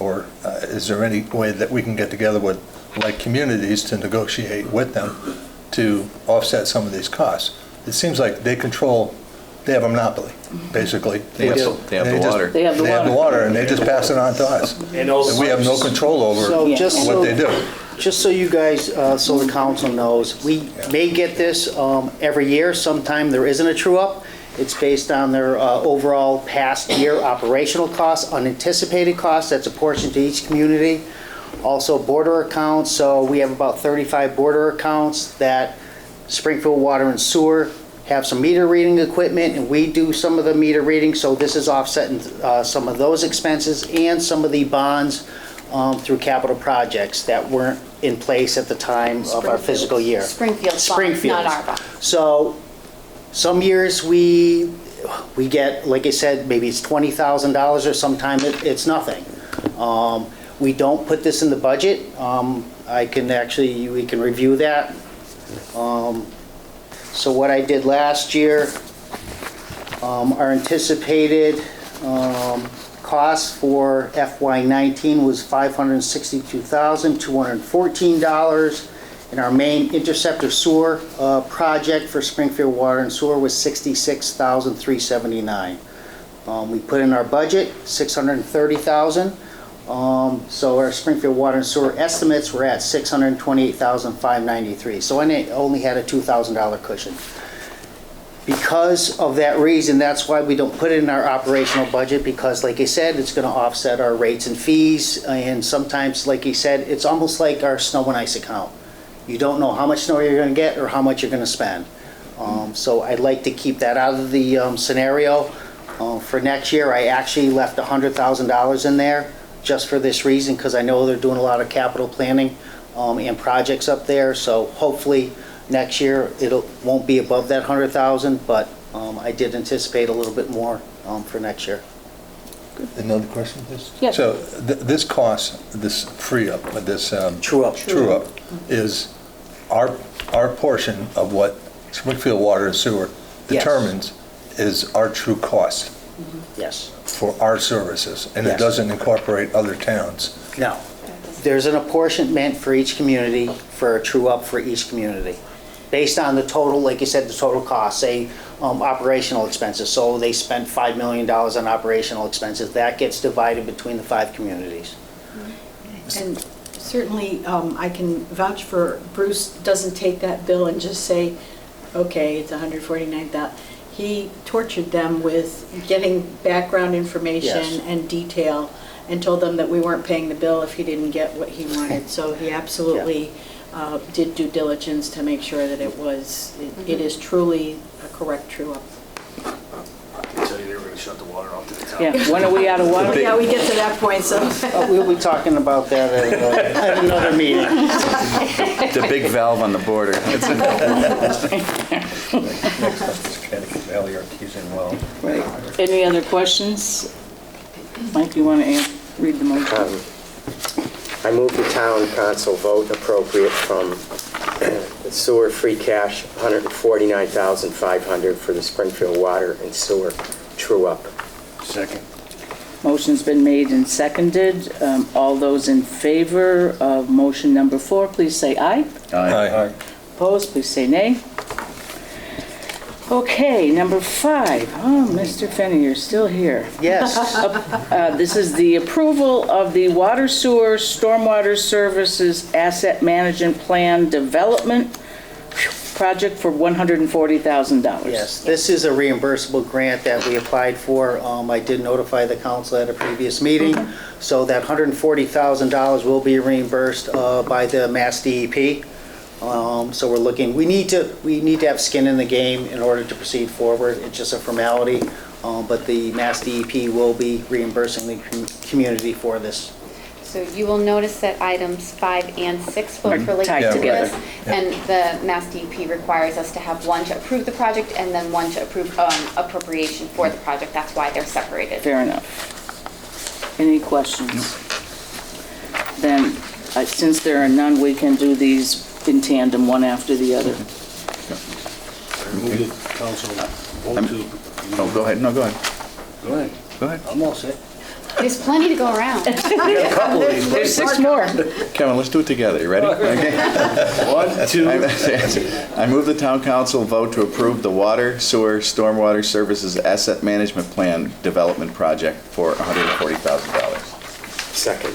we can get together with like communities to negotiate with them to offset some of these costs? It seems like they have a monopoly, basically. They have the water. They have the water. And they just pass it on to us. And also, We have no control over So just what so- they do. Just so you guys, so the council knows, we may get this every year. Sometime there isn't a true-up. It's based on their overall past year operational costs, unanticipated costs. That's a portion to each community. Also border accounts. So we have about 35 border accounts that Springfield Water and Sewer have some meter reading equipment, and we do some of the meter reading, so this is offsetting some of those expenses and some of the bonds through capital projects that weren't in place at the time of our fiscal year. Springfield bonds, not our bonds. So some years we get, like I said, maybe it's $20,000 or sometime it's nothing. We don't put this in the budget. We can review that. So what I did last year, our anticipated cost for FY19 was $562,214, and our main interceptor sewer project for Springfield Water and Sewer was $66,379. We put in our budget $630,000. So our Springfield Water and Sewer estimates were at $628,593. So I only had a $2,000 cushion. Because of that reason, that's why we don't put it in our operational budget, because like I said, it's going to offset our rates and fees. And sometimes, like you said, it's almost like our snow and ice account. You don't know how much snow you're going to get or how much you're going to spend. So I'd like to keep that out of the scenario. For next year, I actually left $100,000 in there just for this reason, because I know they're doing a lot of capital planning and projects up there. So hopefully next year it won't be above that $100,000, but I did anticipate a little bit more for next year. Another question, please? Yes. So this cost, this free-up, this True-up. true-up is our portion of what Springfield Water and Sewer Yes. determines is our true cost Yes. for our services, and it Yes. doesn't incorporate other towns. No. There's an apportionment for each community, for a true-up for each community, based on the total, like you said, the total cost, say, operational expenses. So they spent $5 million on operational expenses. That gets divided between the 5 communities. And certainly, I can vouch for Bruce doesn't take that bill and just say, okay, it's $149,000. He tortured them with getting background information Yes. and detail, and told them that we weren't paying the bill if he didn't get what he wanted. So he absolutely did due diligence to make sure that it is truly a correct true-up. I can tell you they were going to shut the water off to the town. Yeah, when are we out of water? Yeah, we get to that point, so. We'll be talking about that at another meeting. The big valve on the border. Next up is Connecticut Valley Artesian Well. Right. Any other questions? Mike, you want to read the motion? I move the town council vote appropriate from the sewer free cash, $149,500 for the Springfield Water and Sewer true-up. Second. Motion's been made and seconded. All those in favor of motion number 4, please say aye. Aye. Opposed, please say nay. Okay, number 5. Oh, Mr. Finney, you're still here. Yes. This is the approval of the Water Sewer Stormwater Services Asset Management Plan Development Project for $140,000. Yes, this is a reimbursable grant that we applied for. I did notify the council at a previous meeting, so that $140,000 will be reimbursed by the Mass DEP. So we're looking, we need to have skin in the game in order to proceed forward. It's just a formality, but the Mass DEP will be reimbursing the community for this. So you will notice that items 5 and 6 both relate tied to together. this. And the Mass DEP requires us to have one to approve the project and then one to approve appropriation for the project. That's why they're separated. Fair enough. Any questions? Then, since there are none, we can do these in tandem, one after the other. I move the council vote to... Oh, go ahead. No, go ahead. Go ahead. Go ahead. I'm all set. There's plenty to go around. There's 6 more. Kevin, let's do it together. You ready? Okay. 1, 2... I move the town council vote to approve the Water, Sewer, Stormwater Services Asset Management Plan Development Project for $140,000. Second.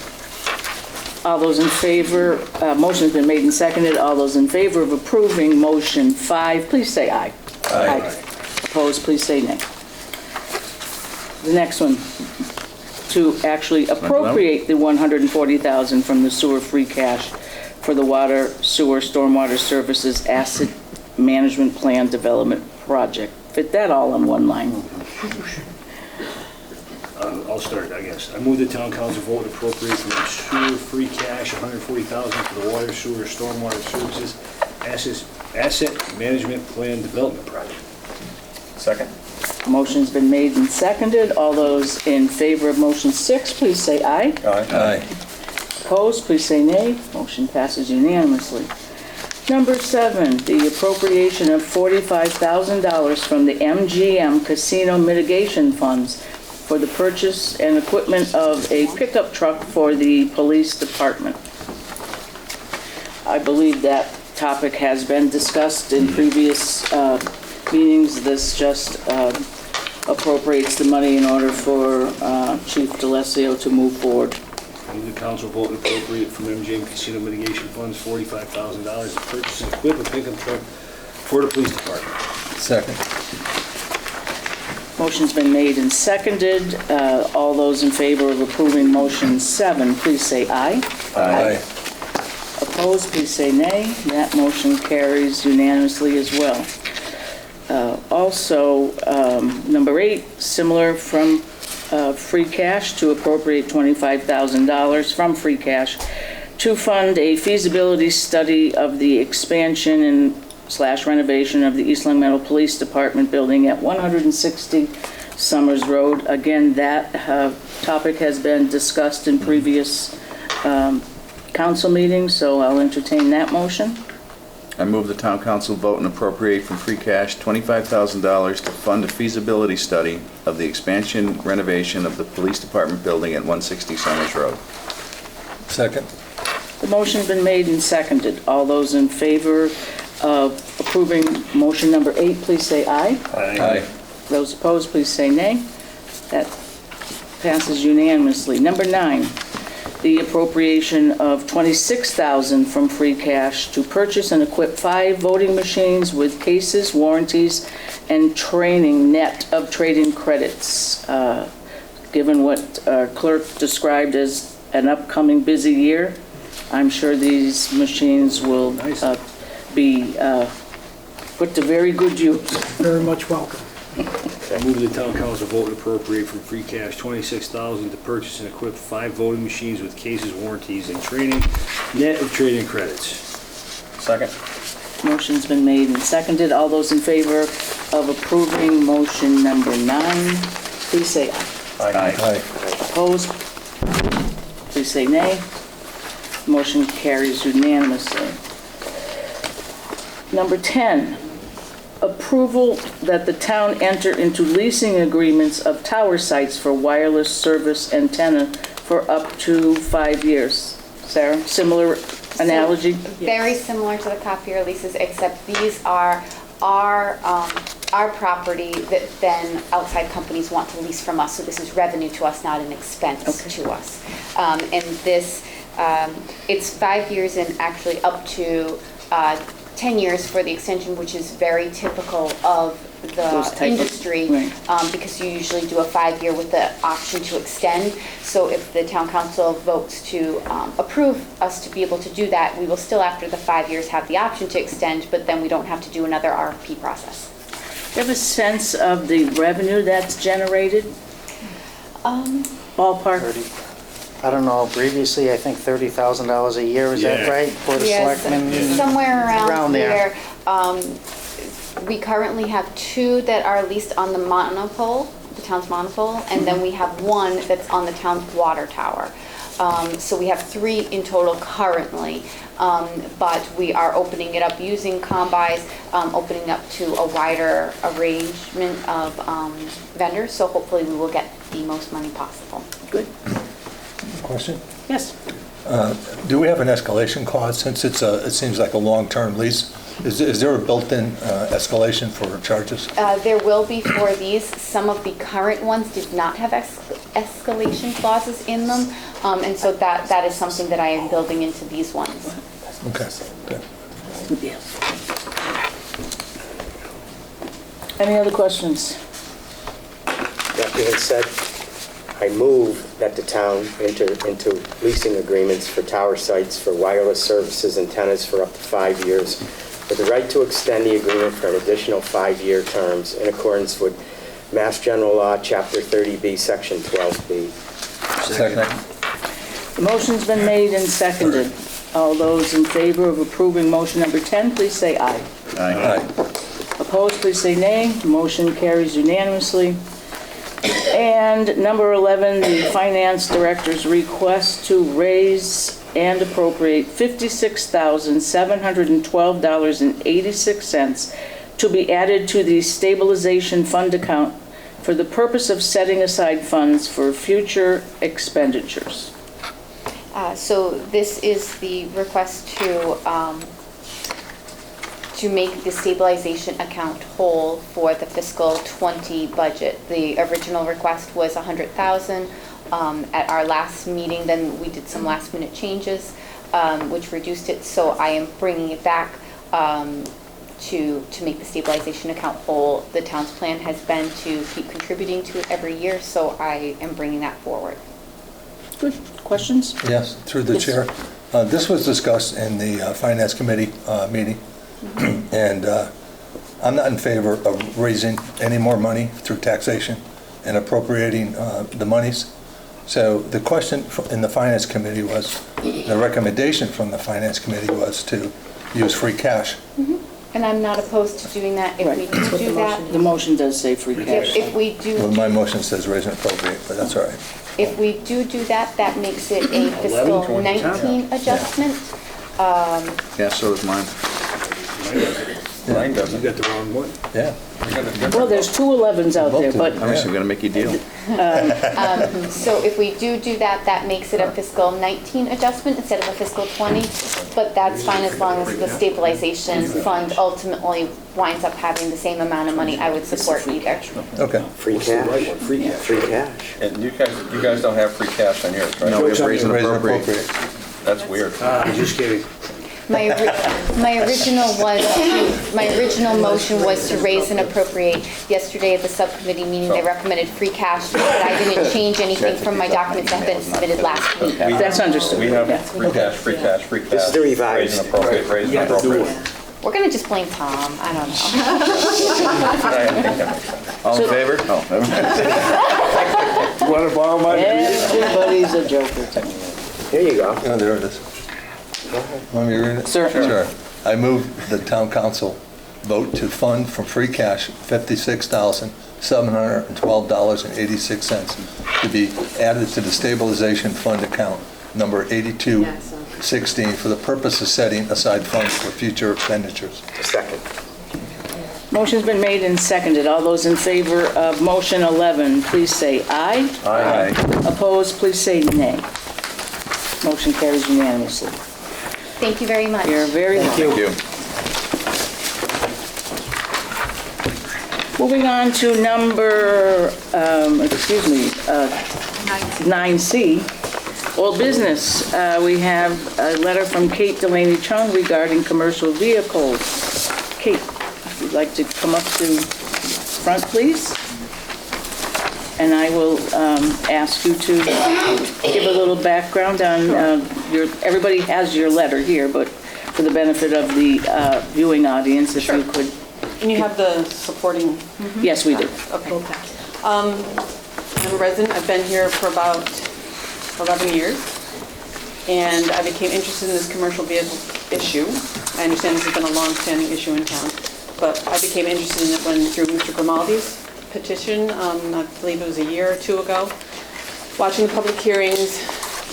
All those in favor, motion's been made and seconded. All those in favor of approving motion 5, please say aye. Aye. Opposed, please say nay. The next one, to actually appropriate the $140,000 from the sewer free cash for the Water, Sewer, Stormwater Services Asset Management Plan Development project. Fit that all in one line. I'll start, I guess. I move the town council vote to appropriate from sewer free cash $140,000 for the water, sewer, stormwater services asset management plan development project. Second? Motion's been made and seconded. All those in favor of motion 6, please say aye. Aye. Opposed, please say nay. Motion passes unanimously. Number 7, the appropriation of $45,000 from the MGM Casino Mitigation Funds for the purchase and equipment of a pickup truck for the police department. I believe that topic has been discussed in previous meetings. This just appropriates the money in order for Chief DeLassio to move forward. Move the council vote and appropriate from MGM Casino Mitigation Funds $45,000 to purchase and equip a pickup truck for the police department. Second. Motion's been made and seconded. All those in favor of approving motion 7, please say aye. Aye. Opposed, please say nay. That motion carries unanimously as well. Also, number 8, similar from free cash to appropriate $25,000 from free cash to fund a feasibility study of the expansion and / renovation of the East Long Meadow Police Department building at 160 Summers Road. Again, that topic has been discussed in previous council meetings, so I'll entertain that motion. I move the town council vote and appropriate from free cash $25,000 to fund a feasibility study of the expansion renovation of the police department building at 160 Summers Road. Second. The motion's been made and seconded. All those in favor of approving motion number 8, please say aye. Aye. Those opposed, please say nay. That passes unanimously. Number 9, the appropriation of $26,000 from free cash to purchase and equip 5 voting machines with cases, warranties, and training net of trade-in credits. Given what our clerk described as an upcoming busy year, I'm sure these machines will be put to very good use. Very much welcome. I move the town council vote and appropriate from free cash $26,000 to purchase and equip 5 voting machines with cases, warranties, and training, net of trade-in credits. Second? Motion's been made and seconded. All those in favor of approving motion number 9, please say aye. Aye. Opposed? Please say nay. Motion carries unanimously. Number 10, approval that the town enter into leasing agreements of tower sites for wireless service antenna for up to 5 years. Sarah, similar analogy? Very similar to the copier leases, except these are our property that then outside companies want to lease from us. So this is revenue to us, not an expense to us. And this, it's 5 years and actually up to 10 years for the extension, which is very typical of the industry, because you usually do a 5-year with the option to extend. So if the town council votes to approve us to be able to do that, we will still, after the 5 years, have the option to extend, but then we don't have to do another RFP process. Do you have a sense of the revenue that's generated? Ballpark? I don't know, previously, I think $30,000 a year, is that right? For the selectmen? Somewhere around there. We currently have 2 that are leased on the monopole, the town's monopole, and then we have 1 that's on the town's water tower. So we have 3 in total currently, but we are opening it up using combis, opening up to a wider arrangement of vendors, so hopefully we will get the most money possible. Good. Question? Yes. Do we have an escalation clause since it seems like a long-term lease? Is there a built-in escalation for charges? There will be for these. Some of the current ones did not have escalation clauses in them, and so that is something that I am building into these ones. Okay. Good. Any other questions? That being said, I move that the town enter into leasing agreements for tower sites for wireless services antennas for up to 5 years with the right to extend the agreement for an additional 5-year terms in accordance with Mass General Law, Chapter 30B, Section 12B. Second. The motion's been made and seconded. All those in favor of approving motion number 10, please say aye. Aye. Opposed, please say nay. Motion carries unanimously. And number 11, the Finance Director's request to raise and appropriate $56,712.86 to be added to the stabilization fund account for the purpose of setting aside funds for future expenditures. So this is the request to make the stabilization account whole for the fiscal 20 budget. The original request was $100,000. At our last meeting, then we did some last minute changes, which reduced it. So I am bringing it back to make the stabilization account whole. The town's plan has been to keep contributing to it every year, so I am bringing that forward. Good. Questions? Yes, through the chair. This was discussed in the Finance Committee meeting, and I'm not in favor of raising any more money through taxation and appropriating the monies. So the question in the Finance Committee was, the recommendation from the Finance Committee was to use free cash. And I'm not opposed to doing that if we do do that. The motion does say free cash. If we do. Well, my motion says raise and appropriate, but that's all right. If we do that, that makes it a fiscal 19 adjustment. Yeah, so does mine. Mine doesn't. You got the wrong one. Yeah. Well, there's two 11s out there, but I'm actually gonna make you a deal. So if we do that, that makes it a fiscal 19 adjustment instead of a fiscal 20. But that's fine as long as the stabilization fund ultimately winds up having the same amount of money. I would support either. Okay. Free cash. Free cash. And you guys don't have free cash on yours, right? No, we have raise and appropriate. That's weird. Just kidding. My original motion was to raise and appropriate. Yesterday at the subcommittee meeting, they recommended free cash, but I didn't change anything from my documents that had been submitted last week. that's understood. We have free cash. This is the revised. Raise and appropriate, raise and appropriate. We're gonna just blame Tom. I don't know. I think that makes sense. All in favor? Oh, never mind. You want to borrow my? Everybody's a joker to me. Here you go. Oh, there it is. Want me to read it? Sir. Sure. I move the town council vote to fund from free cash $56,712.86 to be added to the stabilization fund account number 8216 for the purpose of setting aside funds for future expenditures. Second. Motion's been made and seconded. All those in favor of motion 11, please say aye. Aye. Opposed, please say nay. Motion carries unanimously. Thank you very much. You're very welcome. Thank you. Moving on to number, 9C, old business. We have a letter from Kate Delaney Chung regarding commercial vehicles. Kate, if you'd like to come up to front, please. And I will ask you to give a little background on everybody has your letter here, but for the benefit of the viewing audience, if you could. And you have the supporting? Yes, we do. Okay. I'm a resident. I've been here for about 11 years, and I became interested in this commercial vehicle issue. I understand this has been a long-standing issue in town, but I became interested in it through Mr. Grimaldi's petition, I believe it was a year or two ago, watching the public hearings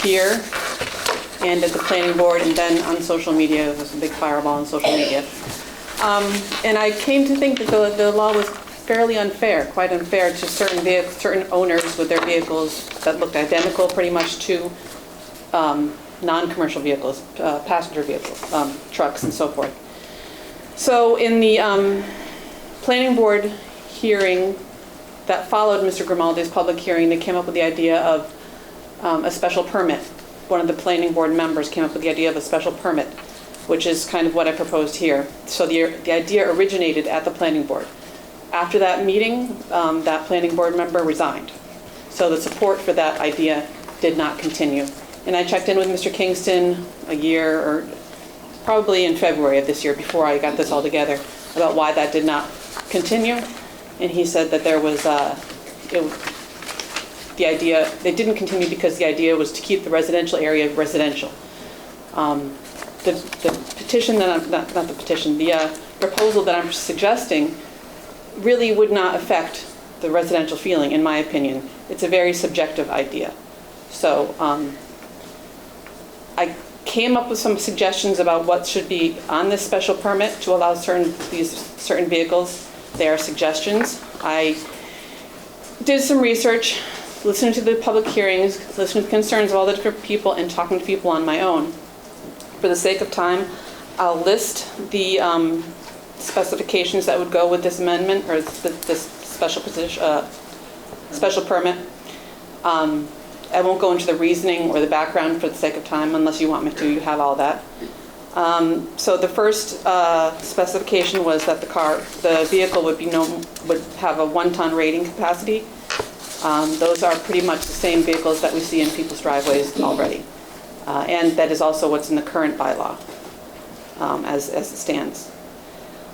here and at the planning board, and then on social media. It was a big fireball on social media. And I came to think that the law was fairly unfair, quite unfair to certain owners with their vehicles that looked identical pretty much to non-commercial vehicles, passenger vehicles, trucks and so forth. So in the planning board hearing that followed Mr. Grimaldi's public hearing, they came up with the idea of a special permit. One of the planning board members came up with the idea of a special permit, which is kind of what I proposed here. So the idea originated at the planning board. After that meeting, that planning board member resigned. So the support for that idea did not continue. And I checked in with Mr. Kingston a year or probably in February of this year, before I got this all together, about why that did not continue. And he said that there was, the idea, they didn't continue because the idea was to keep the residential area residential. The petition that I'm, not the petition, the proposal that I'm suggesting really would not affect the residential feeling, in my opinion. It's a very subjective idea. So I came up with some suggestions about what should be on this special permit to allow certain vehicles. They are suggestions. I did some research, listened to the public hearings, listened to the concerns of all the different people, and talking to people on my own. For the sake of time, I'll list the specifications that would go with this amendment, or this special permit. I won't go into the reasoning or the background for the sake of time, unless you want me to. You have all that. So the first specification was that the vehicle would have a 1-ton rating capacity. Those are pretty much the same vehicles that we see in people's driveways already. And that is also what's in the current bylaw as it stands.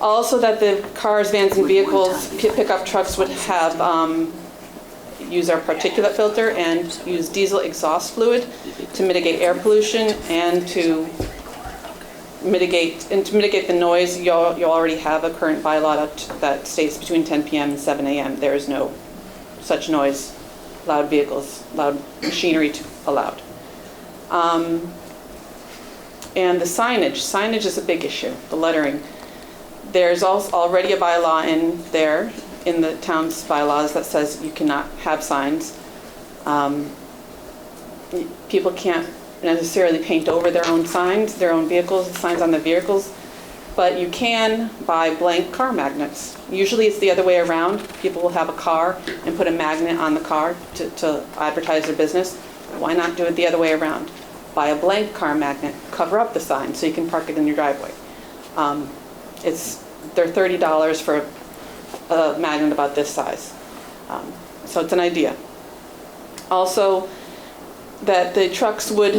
Also, that the cars, vans, and vehicles, pickup trucks would have use our particulate filter and use diesel exhaust fluid to mitigate air pollution and to mitigate the noise. You already have a current bylaw that states between 10 p.m. and 7 a.m. there is no such noise, loud vehicles, loud machinery allowed. And the signage is a big issue, the lettering. There's also already a bylaw in there, in the town's bylaws, that says you cannot have signs. People can't necessarily paint over their own signs, their own vehicles, signs on the vehicles, but you can buy blank car magnets. Usually it's the other way around. People will have a car and put a magnet on the car to advertise their business. Why not do it the other way around? Buy a blank car magnet, cover up the sign so you can park it in your driveway. They're $30 for a magnet about this size. So it's an idea. Also, that the trucks would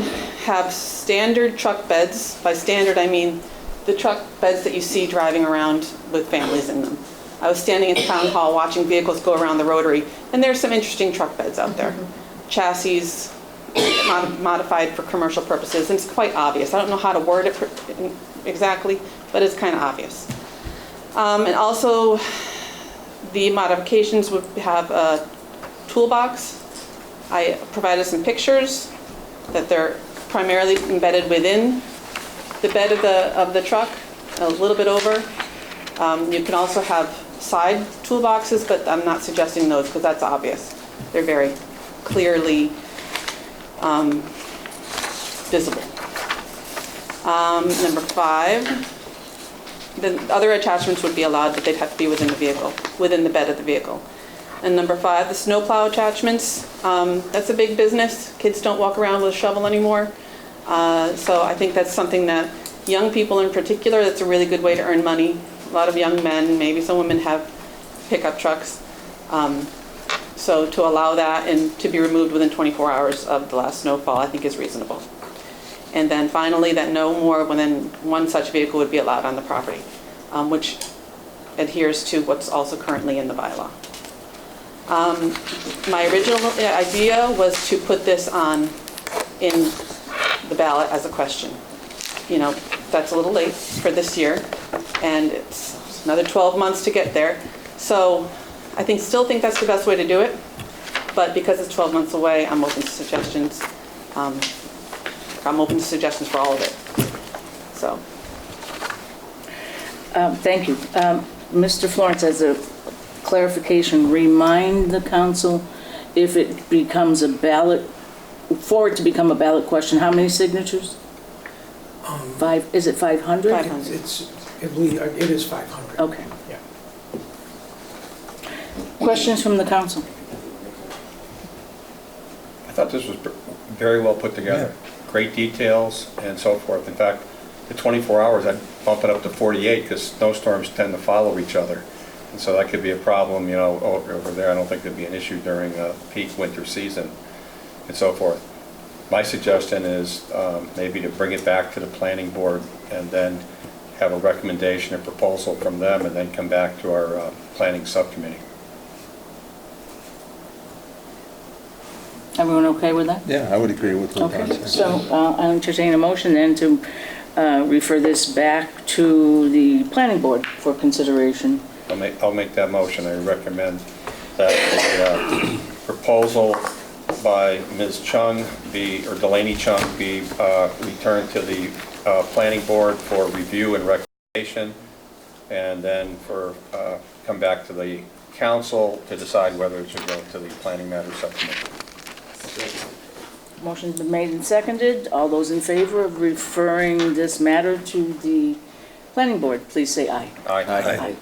have standard truck beds. By standard, I mean the truck beds that you see driving around with families in them. I was standing in town hall watching vehicles go around the rotary, and there's some interesting truck beds out there. Chassis modified for commercial purposes, and it's quite obvious. I don't know how to word it exactly, but it's kind of obvious. And also, the modifications would have a toolbox. I provided some pictures that they're primarily embedded within the bed of the truck, a little bit over. You can also have side toolboxes, but I'm not suggesting those because that's obvious. They're very clearly visible. Number 5. The other attachments would be allowed, but they'd have to be within the vehicle, within the bed of the vehicle. And number 5, the snowplow attachments. That's a big business. Kids don't walk around with a shovel anymore. So I think that's something that young people in particular, that's a really good way to earn money. A lot of young men, maybe some women, have pickup trucks. So to allow that and to be removed within 24 hours of the last snowfall, I think is reasonable. And then finally, that no more than one such vehicle would be allowed on the property, which adheres to what's also currently in the bylaw. My original idea was to put this in the ballot as a question. That's a little late for this year, and it's another 12 months to get there. So I still think that's the best way to do it, but because it's 12 months away, I'm open to suggestions. I'm open to suggestions for all of it. So. Thank you. Mr. Florence, as a clarification, remind the council if it becomes a ballot, for it to become a ballot question, how many signatures? 5, is it 500? 500. It is 500. Okay. Yeah. Questions from the council? I thought this was very well put together. Yeah. Great details and so forth. In fact, the 24 hours, I'd bump it up to 48 because snowstorms tend to follow each other. And so that could be a problem, over there. I don't think there'd be an issue during a peak winter season and so forth. My suggestion is maybe to bring it back to the planning board and then have a recommendation, a proposal from them, and then come back to our planning subcommittee. Everyone okay with that? Yeah, I would agree with what Don Okay, said. so I'll entertain a motion then to refer this back to the planning board for consideration. I'll make that motion. I recommend that the proposal by Ms. Chung or Delaney Chung be returned to the planning board for review and recommendation, and then come back to the council to decide whether it should go to the planning matters subcommittee. Motion's been made and seconded. All those in favor of referring this matter to the planning board, please say aye. Aye.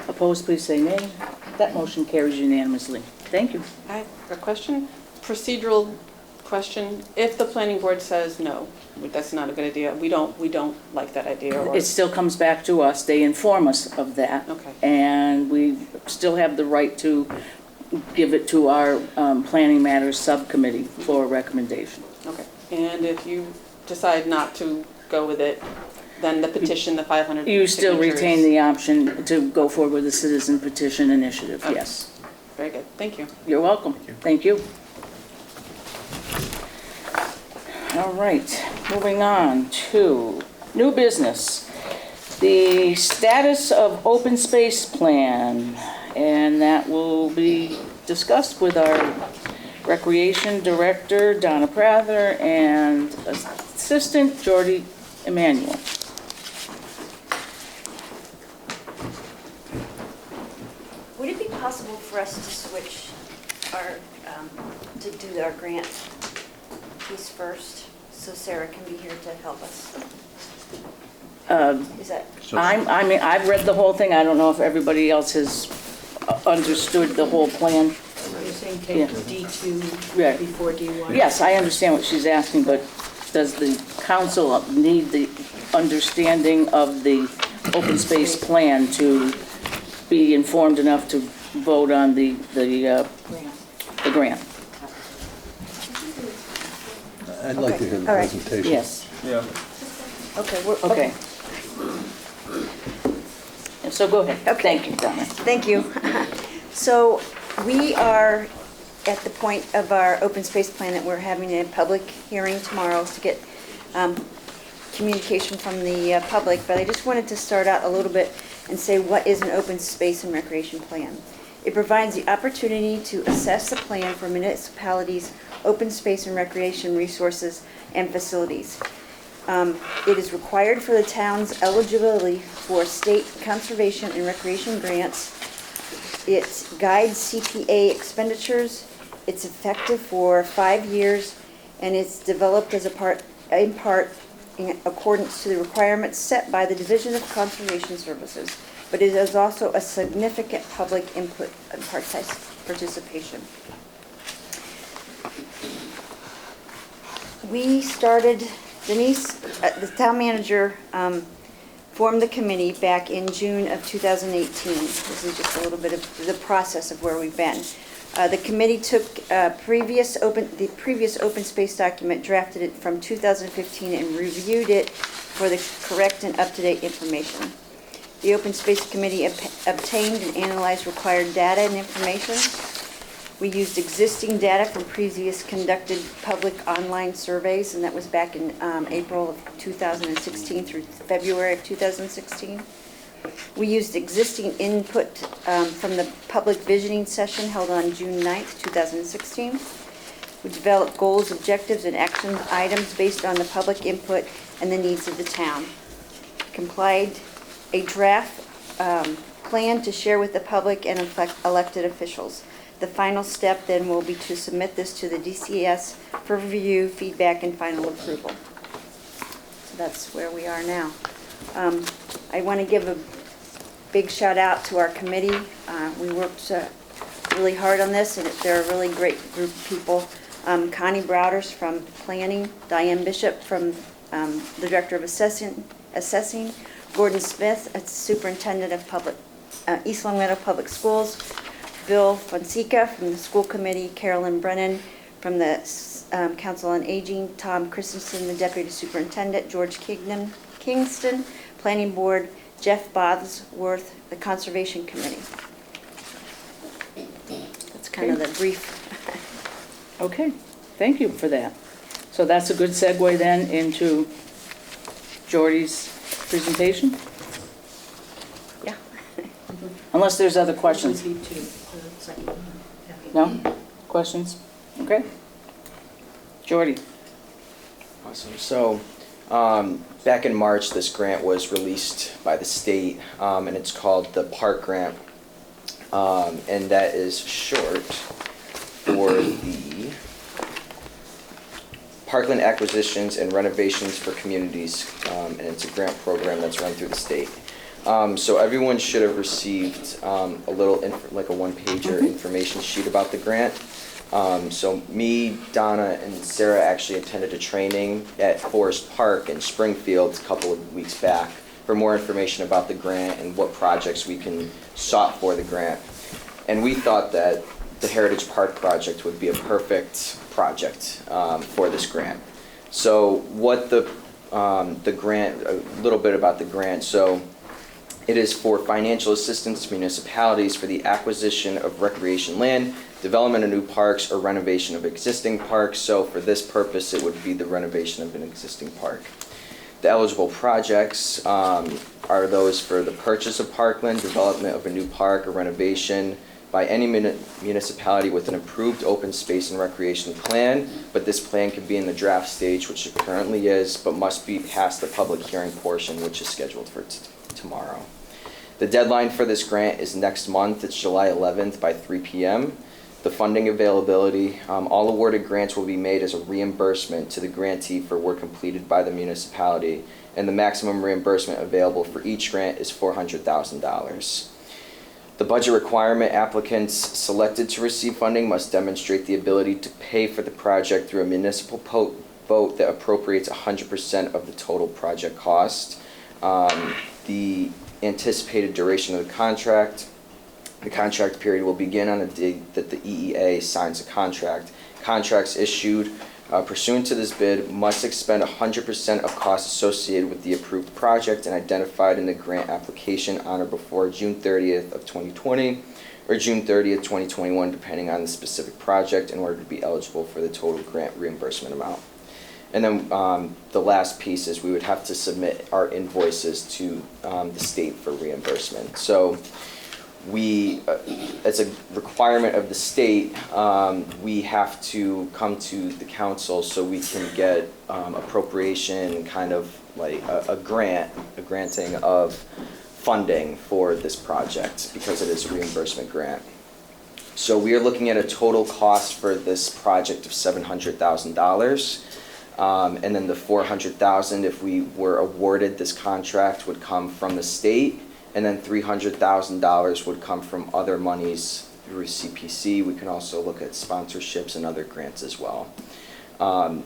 Opposed, please say nay. That motion carries unanimously. Thank you. I have a question, procedural question. If the planning board says no, that's not a good idea, we don't like that idea, or... It still comes back to us. They inform us of that. Okay. And we still have the right to give it to our Planning Matters Subcommittee for a recommendation. Okay, and if you decide not to go with it, then the petition, the 500 You still signatures- retain the option to go forward with the citizen petition initiative, Okay. yes. Very good, thank you. You're welcome. Thank you. All right, moving on to new business. The status of open space plan, and that will be discussed with our Recreation Director, Donna Prather, and Assistant Jordy Emanuel. Would it be possible for us to switch our, to do our grant piece first, so Sarah can be here to help us? Is that? I mean, I've read the whole thing. I don't know if everybody else has understood the whole plan. You're saying Yeah. take D2 Right. before D1? Yes, I understand what she's asking, but does the council need the understanding of the open space plan to be informed enough to vote on the grant? I'd like to hear the All right. presentation. Yes. Yeah. Okay, Okay. So go ahead. Okay. Thank you, Donna. Thank you. So we are at the point of our open space plan that we're having a public hearing tomorrow to get communication from the public, but I just wanted to start out a little bit and say what is an open space and recreation plan. It provides the opportunity to assess the plan for municipalities' open space and recreation resources and facilities. It is required for the town's eligibility for state conservation and recreation grants. It guides CPA expenditures. It's effective for 5 years, and it's developed as in part in accordance to the requirements set by the Division of Conservation Services. But it is also a significant public input and participation. We started, Denise, the town manager, formed the committee back in June of 2018. This is just a little bit of the process of where we've been. The committee took the previous open space document, drafted it from 2015, and reviewed it for the correct and up-to-date information. The Open Space Committee obtained and analyzed required data and information. We used existing data from previous conducted public online surveys, and that was back in April of 2016 through February of 2016. We used existing input from the public visioning session held on June 9th, 2016. We developed goals, objectives, and action items based on the public input and the needs of the town. Complied a draft plan to share with the public and elected officials. The final step then will be to submit this to the DCS for review, feedback, and final approval. So that's where we are now. I want to give a big shout out to our committee. We worked really hard on this, and they're a really great group of people. Connie Browders from Planning, Diane Bishop from the Director of Assessing, Gordon Smith, Superintendent of East Long Meadow Public Schools, Bill Fonseca from the School Committee, Carolyn Brennan from the Council on Aging, Tom Christensen, the Deputy Superintendent, George Kingston, Planning Board, Jeff Bosworth, the Conservation Committee. That's kind of the brief. Okay, thank you for that. So that's a good segue then into Jordy's presentation? Yeah. Unless there's other questions. No? Questions? Okay. Jordy. Awesome. So, back in March, this grant was released by the state, and it's called the Park Grant, and that is short for the Parkland Acquisitions and Renovations for Communities, and it's a grant program that's run through the state. So everyone should have received a little, like a one-pager information sheet about the grant. So me, Donna, and Sarah actually attended a training at Forest Park in Springfield a couple of weeks back for more information about the grant and what projects we can sought for the grant. And we thought that the Heritage Park project would be a perfect project for this grant. So what the grant, a little bit about the grant. So it is for financial assistance to municipalities for the acquisition of recreation land, development of new parks, or renovation of existing parks. So for this purpose, it would be the renovation of an existing park. The eligible projects are those for the purchase of parkland, development of a new park, or renovation by any municipality with an approved open space and recreation plan, but this plan can be in the draft stage, which it currently is, but must be past the public hearing portion, which is scheduled for tomorrow. The deadline for this grant is next month. It's July 11th by 3 p.m. The funding availability, all awarded grants will be made as a reimbursement to the grantee for work completed by the municipality, and the maximum reimbursement available for each grant is $400,000. The budget requirement: applicants selected to receive funding must demonstrate the ability to pay for the project through a municipal vote that appropriates 100% of the total project cost. The anticipated duration of the contract: the contract period will begin on the date that the EEA signs the contract. Contracts issued pursuant to this bid must expend 100% of costs associated with the approved project and identified in the grant application on or before June 30th of 2020 or June 30th, 2021, depending on the specific project, in order to be eligible for the total grant reimbursement amount. And then the last piece is we would have to submit our invoices to the state for reimbursement. So we, as a requirement of the state, we have to come to the council so we can get appropriation, kind of like a granting of funding for this project, because it is a reimbursement grant. So we are looking at a total cost for this project of $700,000. And then the $400,000, if we were awarded this contract, would come from the state, and then $300,000 would come from other monies through CPC. We can also look at sponsorships and other grants as well.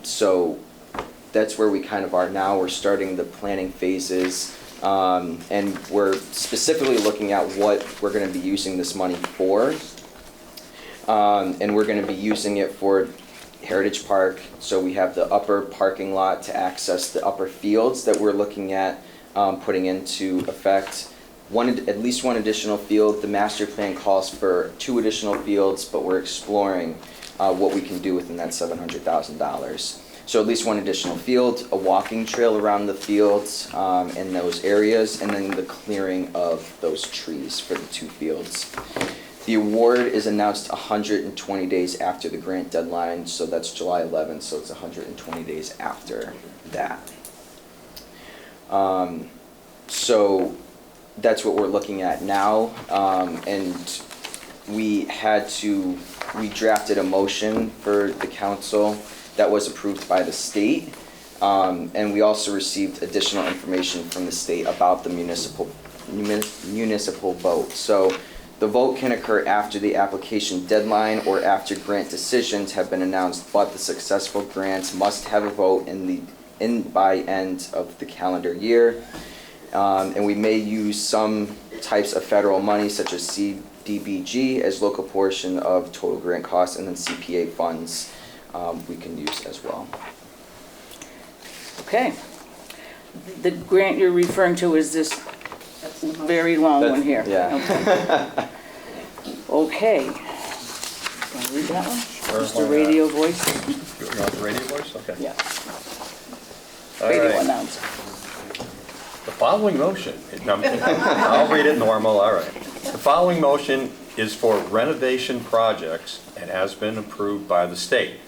So that's where we kind of are now. We're starting the planning phases, and we're specifically looking at what we're going to be using this money for. And we're going to be using it for Heritage Park. So we have the upper parking lot to access the upper fields that we're looking at putting into effect. At least one additional field. The master plan calls for 2 additional fields, but we're exploring what we can do within that $700,000. So at least one additional field, a walking trail around the fields in those areas, and then the clearing of those trees for the 2 fields. The award is announced 120 days after the grant deadline, so that's July 11th, so it's 120 days after that. So that's what we're looking at now, and we drafted a motion for the council that was approved by the state, and we also received additional information from the state about the municipal vote. So the vote can occur after the application deadline or after grant decisions have been announced, but the successful grants must have a vote by end of the calendar year. And we may use some types of federal money, such as CDBG, as local portion of total grant costs, and then CPA funds we can use as well. Okay. The grant you're referring to is this very long one here? Yeah. Okay. Want to read that one? Sure, Just why the not? radio voice? You want the radio voice? Okay. Yeah. All Radio right. announcer. The following motion, no, I'm kidding. I'll read it normal, all right. The following motion is for renovation projects and has been approved by the state.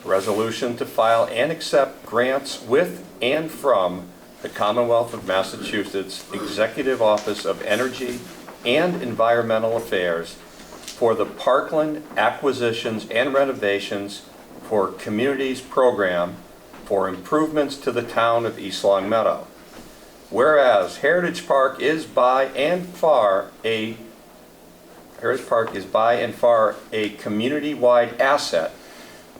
Resolution to file and accept grants with and from the Commonwealth of Massachusetts Executive Office of Energy and Environmental Affairs for the Parkland Acquisitions and Renovations for Communities Program for improvements to the town of East Long Meadow. Whereas Heritage Park is by and far a community-wide asset,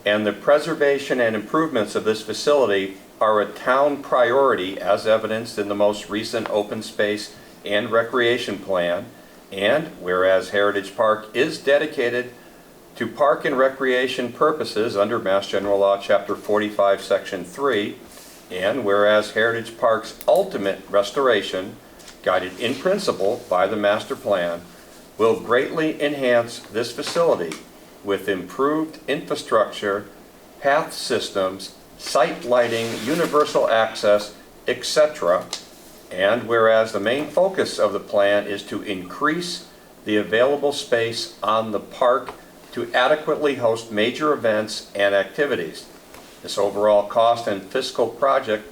and the preservation and improvements of this facility are a town priority as evidenced in the most recent open space and recreation plan, and whereas Heritage Park is dedicated to park and recreation purposes under Mass General Law, Chapter 45, Section 3, and whereas Heritage Park's ultimate restoration, guided in principle by the master plan, will greatly enhance this facility with improved infrastructure, path systems, site lighting, universal access, etc. And whereas the main focus of the plan is to increase the available space on the park to adequately host major events and activities. This overall cost and fiscal project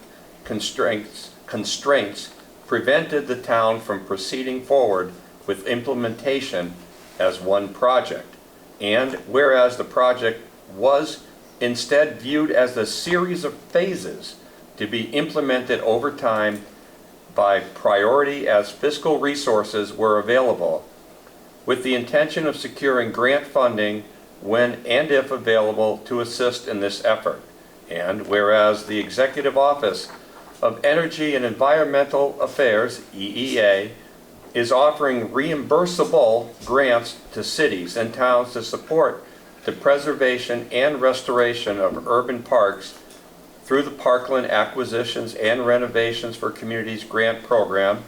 constraints prevented the town from proceeding forward with implementation as one project. And whereas the project was instead viewed as a series of phases to be implemented over time by priority as fiscal resources were available, with the intention of securing grant funding when and if available to assist in this effort. And whereas the Executive Office of Energy and Environmental Affairs, EEA, is offering reimbursable grants to cities and towns to support the preservation and restoration of urban parks through the Parkland Acquisitions and Renovations for Communities Grant Program,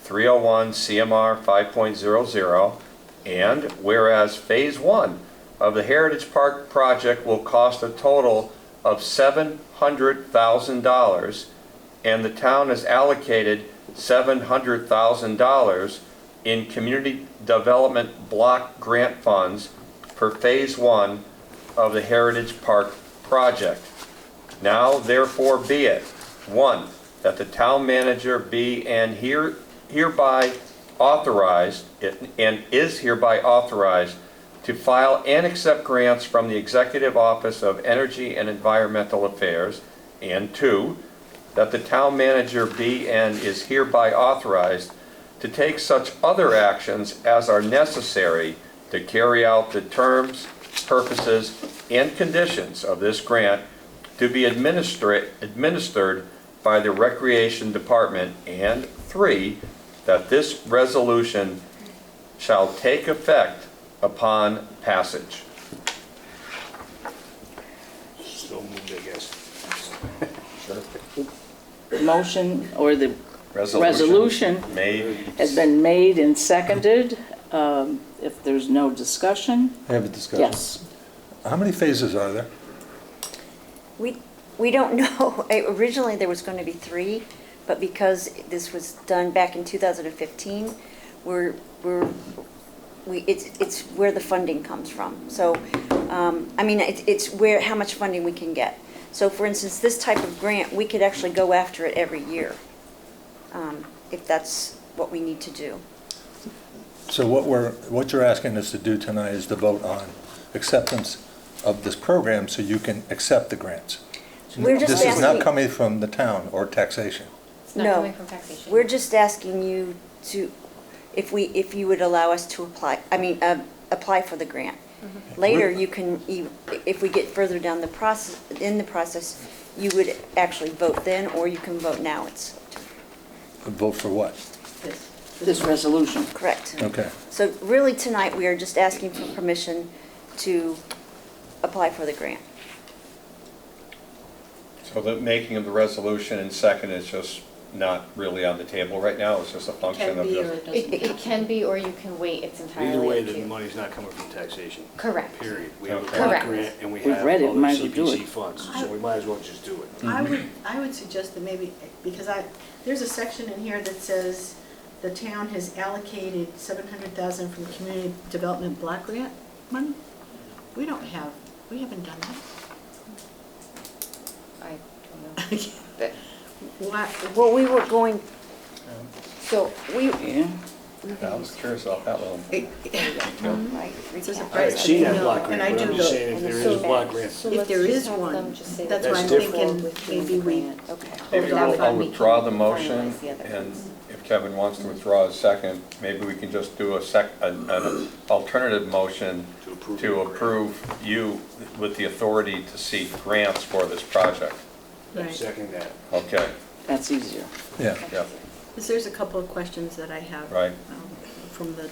301 CMR 5.00, and whereas Phase 1 of the Heritage Park project will cost a total of $700,000, and the town has allocated $700,000 in community development block grant funds for Phase 1 of the Heritage Park project. Now therefore be it, 1, that the town manager be and hereby authorized, and is hereby authorized to file and accept grants from the Executive Office of Energy and Environmental Affairs, and 2, that the town manager be and is hereby authorized to take such other actions as are necessary to carry out the terms, purposes, and conditions of this grant to be administered by the Recreation Department, and 3, that this resolution shall take effect upon passage. Still moved, I guess. The motion or the Resolution resolution made. has been made and seconded. If there's no discussion, I have a discussion. yes. How many phases are there? We don't know. Originally, there was going to be 3, but because this was done back in 2015, it's where the funding comes from. So, I mean, it's where how much funding we can get. So, for instance, this type of grant, we could actually go after it every year, if that's what we need to do. So what you're asking us to do tonight is to vote on acceptance of this program so you can accept the grants. We're just This is not asking- coming from the town or taxation. It's not No. coming from taxation. We're just asking you to, if you would allow us to apply, apply for the grant. Later, you can, if we get further down the process, you would actually vote then, or you can vote now. It's Vote for what? This resolution. correct. Okay. So really, tonight, we are just asking for permission to apply for the grant. So the making of the resolution and second is just not really on the table right now, it's just a function of just... It can be, or you can wait, it's entirely Either way, up to the you. money's not coming from taxation. Correct. Period. We have a Correct. block grant and we We've have read it, other might as well do CPC it. funds, so we might as well just do it. I would suggest that maybe, because there's a section in here that says the town has allocated $700,000 from the community development block grant money. We haven't done that. I don't know. But- Well, we were going, So we, Yeah. I was curious about that little detail. right, It's a recap. I've surprise. seen that No, block and grant, I but do I'm just go- saying if there So- is a block grant. So If let's there just is have one, them just say that's that why I'm That's thinking maybe we, Okay. Maybe That would I'll be- withdraw the motion, finalize the other and ones. if Kevin wants to withdraw his second, maybe we can just do an alternative motion to approve you with the authority to seek grants for this project. right. Second that. Okay, That's easier. Yeah. yeah, Because there's a couple of questions that I have. Right. From the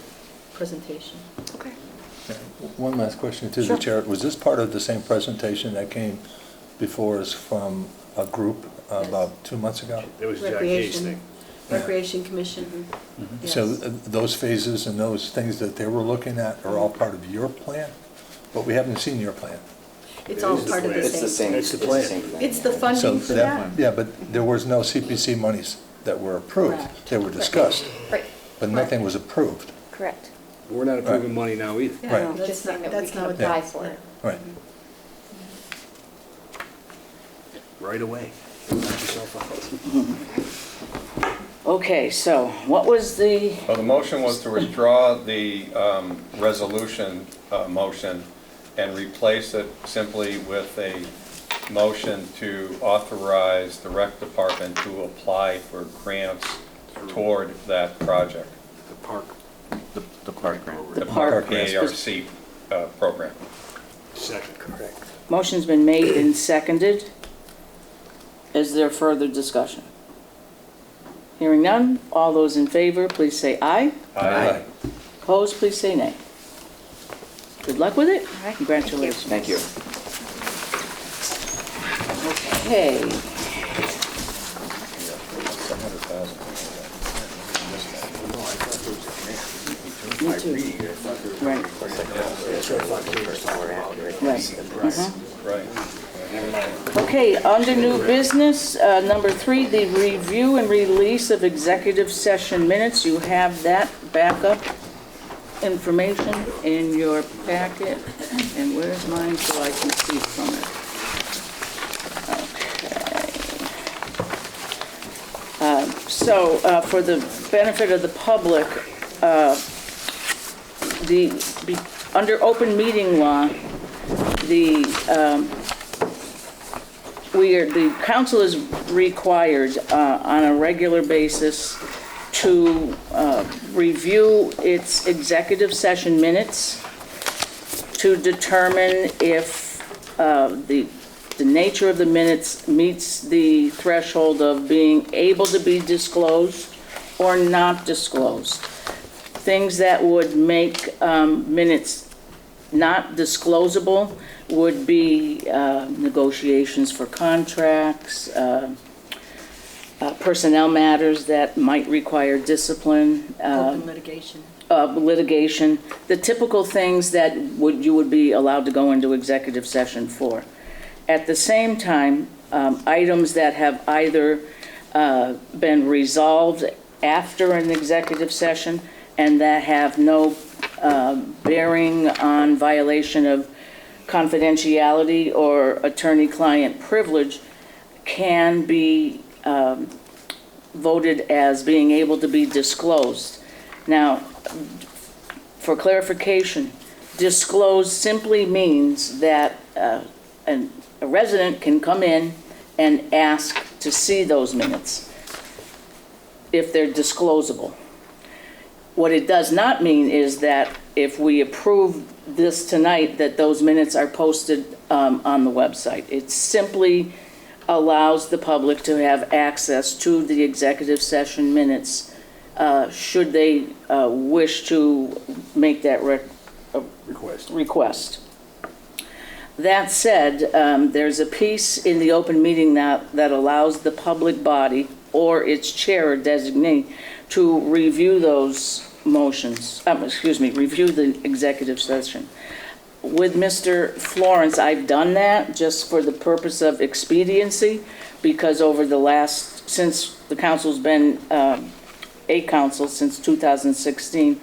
presentation. Okay. One last question to Sure. the chair. Was this part of the same presentation that came before us from a group about 2 months ago? It was Jack Hayes thing. Recreation Commission. Yes. So those phases and those things that they were looking at are all part of your plan? But we haven't seen your plan. It's all part of the It's the same. same. It's the plan. It's the So funding for that. Yeah, but there was no CPC monies that were approved. Correct. They were discussed, Right, but nothing was approved. correct. We're not approving money now either. Yeah, Right. that's Just saying not, that we that's can not. apply yeah. for it. Right. Right away. Knock yourself out. Okay, so what was the, well, the motion was to withdraw the resolution motion and replace it simply with a motion to authorize the rec department to apply for grants toward that project. The park. The park grant. The park park grant. ARC program. Second, correct. motion's been made and seconded. Is there further discussion? Hearing none, all those in favor, please say aye. Aye. Opposed, please say nay. Good luck with it. All right, Congratulations. Thank you. Okay, me too. Right. Right. Right. Okay, under new business, number 3, the review and release of executive session minutes. You have that backup information in your packet. And where's mine so I can see from it? Okay. So, for the benefit of the public, under open meeting law, the council is required on a regular basis to review its executive session minutes to determine if the nature of the minutes meets the threshold of being able to be disclosed or not disclosed. Things that would make minutes not disclosable would be negotiations for contracts, personnel matters that might require discipline. Open litigation. Litigation, the typical things that you would be allowed to go into executive session for. At the same time, items that have either been resolved after an executive session and that have no bearing on violation of confidentiality or attorney-client privilege can be voted as being able to be disclosed. Now, for clarification, disclosed simply means that a resident can come in and ask to see those minutes if they're disclosable. What it does not mean is that if we approve this tonight, that those minutes are posted on the website. It simply allows the public to have access to the executive session minutes should they wish to make that request. That said, there's a piece in the open meeting that allows the public body or its chair or designee to review those motions, review the executive session. With Mr. Florence, I've done that just for the purpose of expediency, because over the last, since the council's been a council since 2016,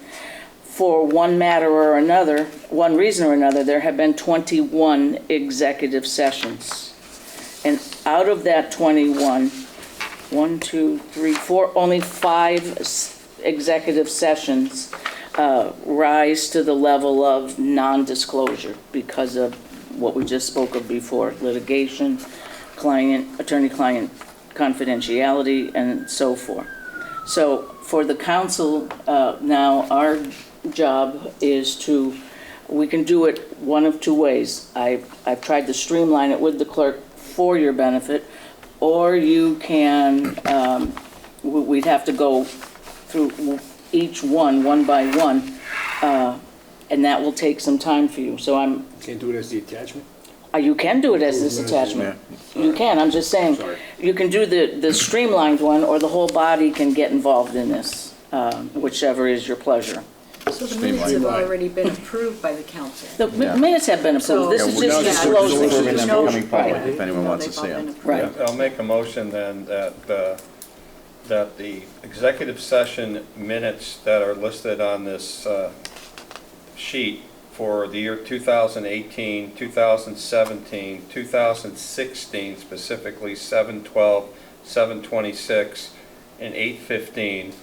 for one matter or another, one reason or another, there have been 21 executive sessions. And out of that 21, 1, 2, 3, 4, only 5 executive sessions rise to the level of non-disclosure because of what we just spoke of before, litigation, attorney-client confidentiality, and so forth. So for the council now, our job is to, we can do it one of two ways. I've tried to streamline it with the clerk for your benefit, or you can, we'd have to go through each one by one, and that will take some time for you. So Can't do it as the attachment? You can do it as this attachment. You can, I'm just saying, you can do the streamlined one, or the whole body can get involved in this, whichever is your pleasure. So the minutes have already been approved by the council. The minutes have been approved, this is just disclosing. If anyone wants to see them. Right. I'll make a motion then that the executive session minutes that are listed on this sheet for the year 2018, 2017, 2016, specifically 7/12, 7/26, and 8/15.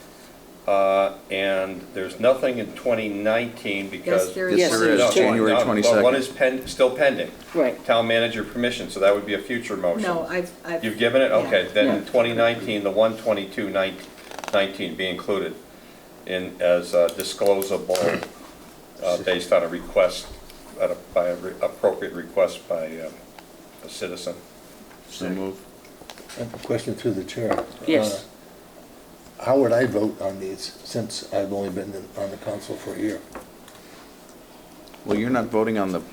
And there's nothing in 2019 because... Yes, there is. January 22nd. Well, one is still pending. Right. Town manager permission, so that would be a future motion. No, I've... You've given it? Yeah. Okay, then in Yeah. 2019, the 1/22/19 be included as disclosable based on a request, by an appropriate request by a citizen. So move. I have a question through the chair. Yes. How would I vote on these, since I've only been on the council for a year? Well, you're not voting on the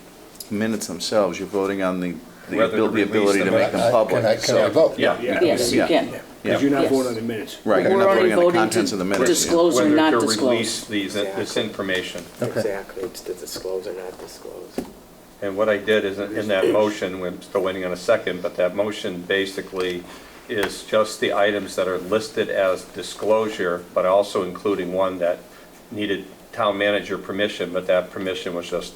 minutes themselves, you're voting on the Whether to ability to release make them. them public. Can I vote? Yeah. Yes, you can. Because you're not Yes. voting on the minutes. Right, you're We're not only voting on the voting contents to of the minutes. disclose or not Whether to disclose. release this information. Okay. Exactly, it's to disclose or not disclose. And what I did is, in that motion, we're still waiting on a second, but that motion basically is just the items that are listed as disclosure, but also including one that needed town manager permission, but that permission was just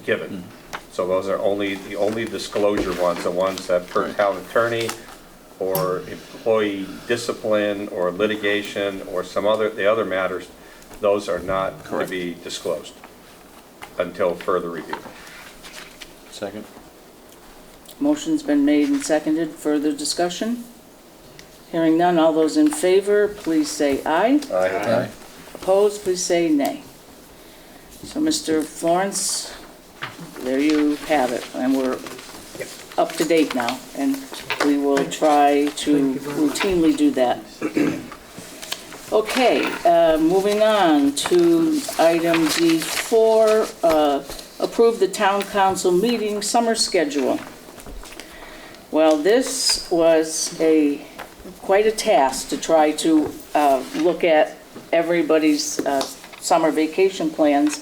given. So those are the only disclosure ones, the ones that per town attorney, or employee discipline, or litigation, or the other matters, those are not to be disclosed until further review. Second. Motion's been made and seconded. Further discussion? Hearing none, all those in favor, please say aye. Aye. Opposed, please say nay. So, Mr. Florence, there you have it, and we're up to date now, and we will try to routinely do that. Okay, moving on to item D4, approve the town council meeting summer schedule. Well, this was quite a task to try to look at everybody's summer vacation plans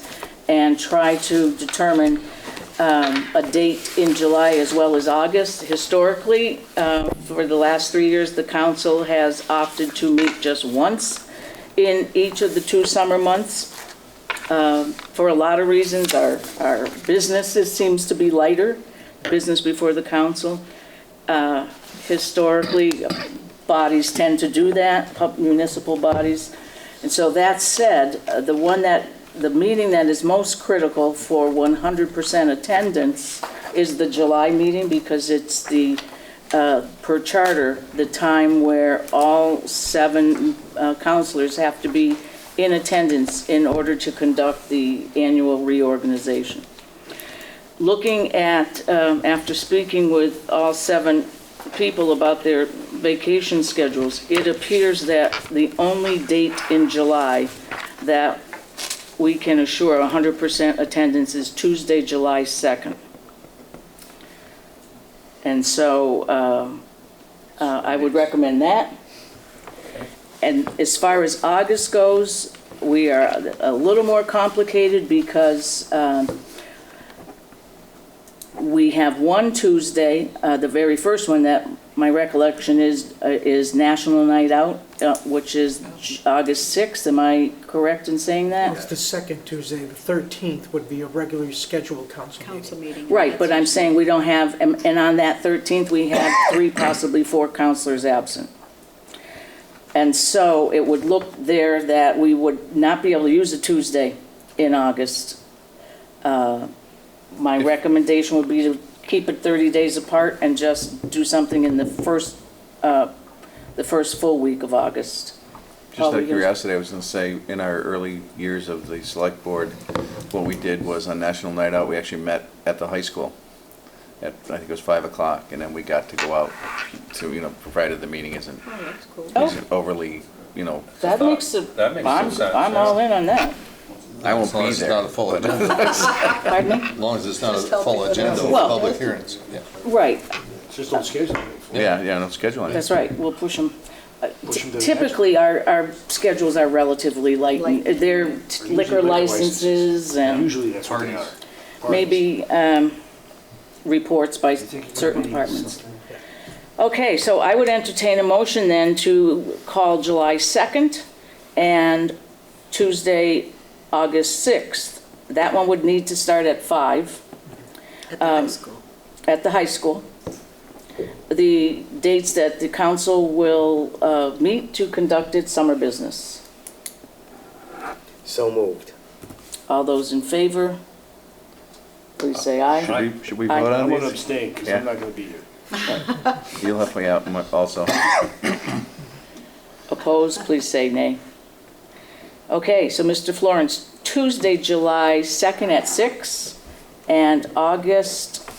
and try to determine a date in July as well as August. Historically, for the last 3 years, the council has opted to meet just once in each of the 2 summer months. For a lot of reasons, our business seems to be lighter, business before the council. Historically, bodies tend to do that, municipal bodies. And so that said, the meeting that is most critical for 100% attendance is the July meeting, because it's per charter, the time where all 7 councilors have to be in attendance in order to conduct the annual reorganization. Looking at, after speaking with all 7 people about their vacation schedules, it appears that the only date in July that we can assure 100% attendance is Tuesday, July 2nd. And so I would recommend that. And as far as August goes, we are a little more complicated because we have one Tuesday, the very first one that my recollection is National Night Out, which is August 6th. Am I correct in saying that? It's the second Tuesday, the 13th would be a regularly scheduled council meeting. Right, but I'm saying we don't have, and on that 13th, we have 3, possibly 4 counselors absent. And so it would look there that we would not be able to use a Tuesday in August. My recommendation would be to keep it 30 days apart and just do something in the first full week of August. Just out of curiosity, I was going to say, in our early years of the select board, what we did was on National Night Out, we actually met at the high school at, I think it was 5 o'clock, and then we got to go out to, provided the meeting isn't overly, That makes sense. I'm all in on that. I won't be there. As long as it's not a full agenda. Pardon me? As long as it's not a full agenda of Well, public hearings. Yeah. Right. Just don't schedule it. Yeah, don't schedule it. That's right, we'll push them. Push 'em to the Typically, our schedules are relatively light. They're liquor licenses and Usually that's what they are. maybe reports by certain departments. Okay, so I would entertain a motion then to call July 2nd and Tuesday, August 6th. That one would need to start at 5. At the high school. At the high school. The dates that the council will meet to conduct its summer business. So moved. All those in favor, please say aye. Should we Aye. vote I'm on going to these? abstain because Yeah. I'm not going to be here. You'll help me out also. Opposed, please say nay. Okay, so Mr. Florence, Tuesday, July 2nd at 6 and August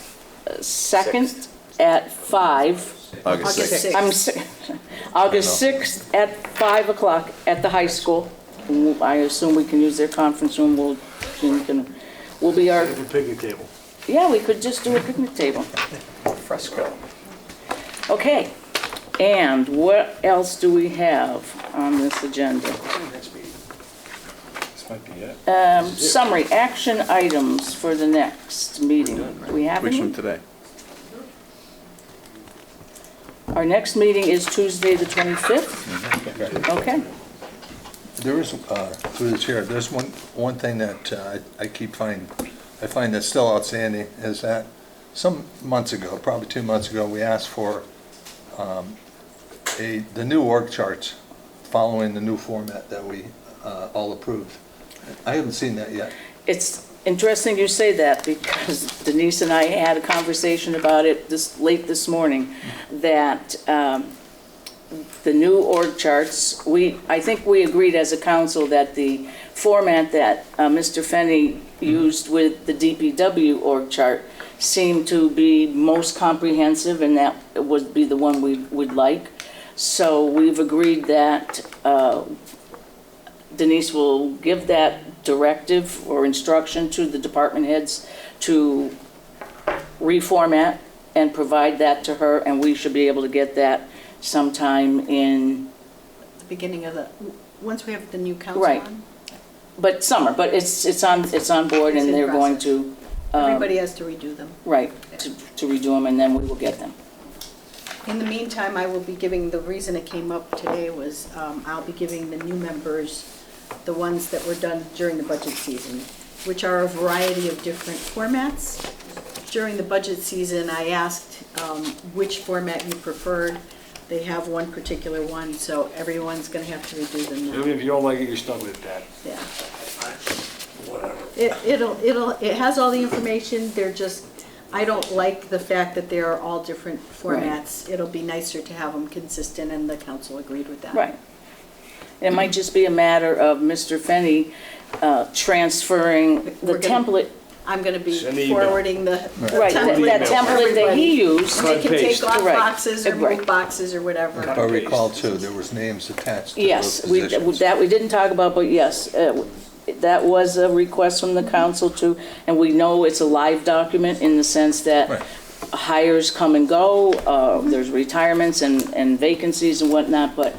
2nd at 5. August 6th. August 6th at 5 o'clock at the high school. I assume we can use their conference room. We'll be our, Have a picnic table. yeah, we could just do a picnic table. Fresco. Okay, and what else do we have on this agenda? Next meeting. This might be it. Summary, action items for the next meeting. Do we have Which any? one today? Our next meeting is Tuesday, the 25th? Okay. There is, through the chair, there's one thing that I find that's still outstanding, is that some months ago, probably 2 months ago, we asked for the new org charts following the new format that we all approved. I haven't seen that yet. It's interesting you say that, because Denise and I had a conversation about it late this morning, that the new org charts, I think we agreed as a council that the format that Mr. Fenney used with the DPW org chart seemed to be most comprehensive, and that would be the one we'd like. So we've agreed that Denise will give that directive or instruction to the department heads to reformat and provide that to her, and we should be able to get that sometime in, The beginning of once we have the new council Right. on. but summer, but it's on board, It's and in they're going process. to, Everybody has to redo them. right, to redo them, and then we will get them. In the meantime, I will be giving, the reason it came up today was I'll be giving the new members the ones that were done during the budget season, which are a variety of different formats. During the budget season, I asked which format you preferred. They have one particular one, so everyone's going to have to redo them now. Even if you don't like it, you're stuck with it, Dad. Yeah. Whatever. It has all the information, they're just, I don't like the fact that they are all different formats. It'll be nicer to have them consistent, and the council agreed with that. Right. It might just be a matter of Mr. Fenney transferring the We're gonna- template. I'm going to be Send the email. forwarding the Right, that template. template that he used. They can take Paste. off Right. boxes or Right. move boxes or whatever. If I recall too, there was names attached to Yes, those positions. that we didn't talk about, but yes, that was a request from the council too, and we know it's a live document in the sense that Right. hires come and go, there's retirements and vacancies and whatnot, but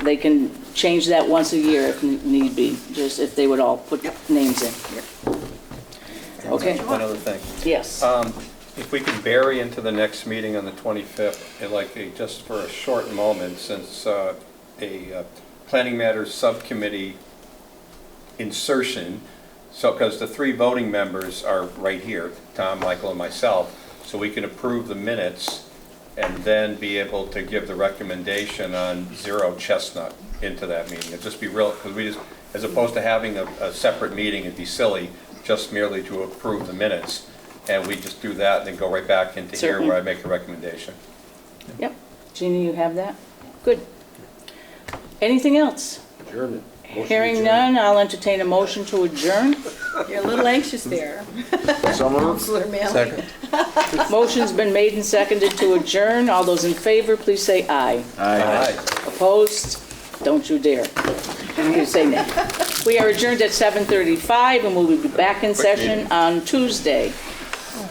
they can change that once a year if need be, just if they would all put names in. Okay? One other thing. Yes. If we can bury into the next meeting on the 25th, just for a short moment, since a Planning Matters Subcommittee insertion, because the 3 voting members are right here, Tom, Michael, and myself, so we can approve the minutes and then be able to give the recommendation on Zero Chestnut into that meeting. It'd just be real, because as opposed to having a separate meeting, it'd be silly just merely to approve the minutes. And we just do that and then go right back into here where I make a recommendation. Yep. Jeannie, you have that? Good. Anything else? Adjournment. Hearing none, I'll entertain a motion to adjourn. You're a little anxious there. Counselor Manley. Second. Motion's been made and seconded to adjourn. All those in favor, please say aye. Aye. Opposed? Don't you dare. You say nay. We are adjourned at 7:35, and we'll be back in session on Tuesday,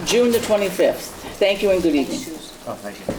June the 25th. Thank you and good evening. Oh, thank you.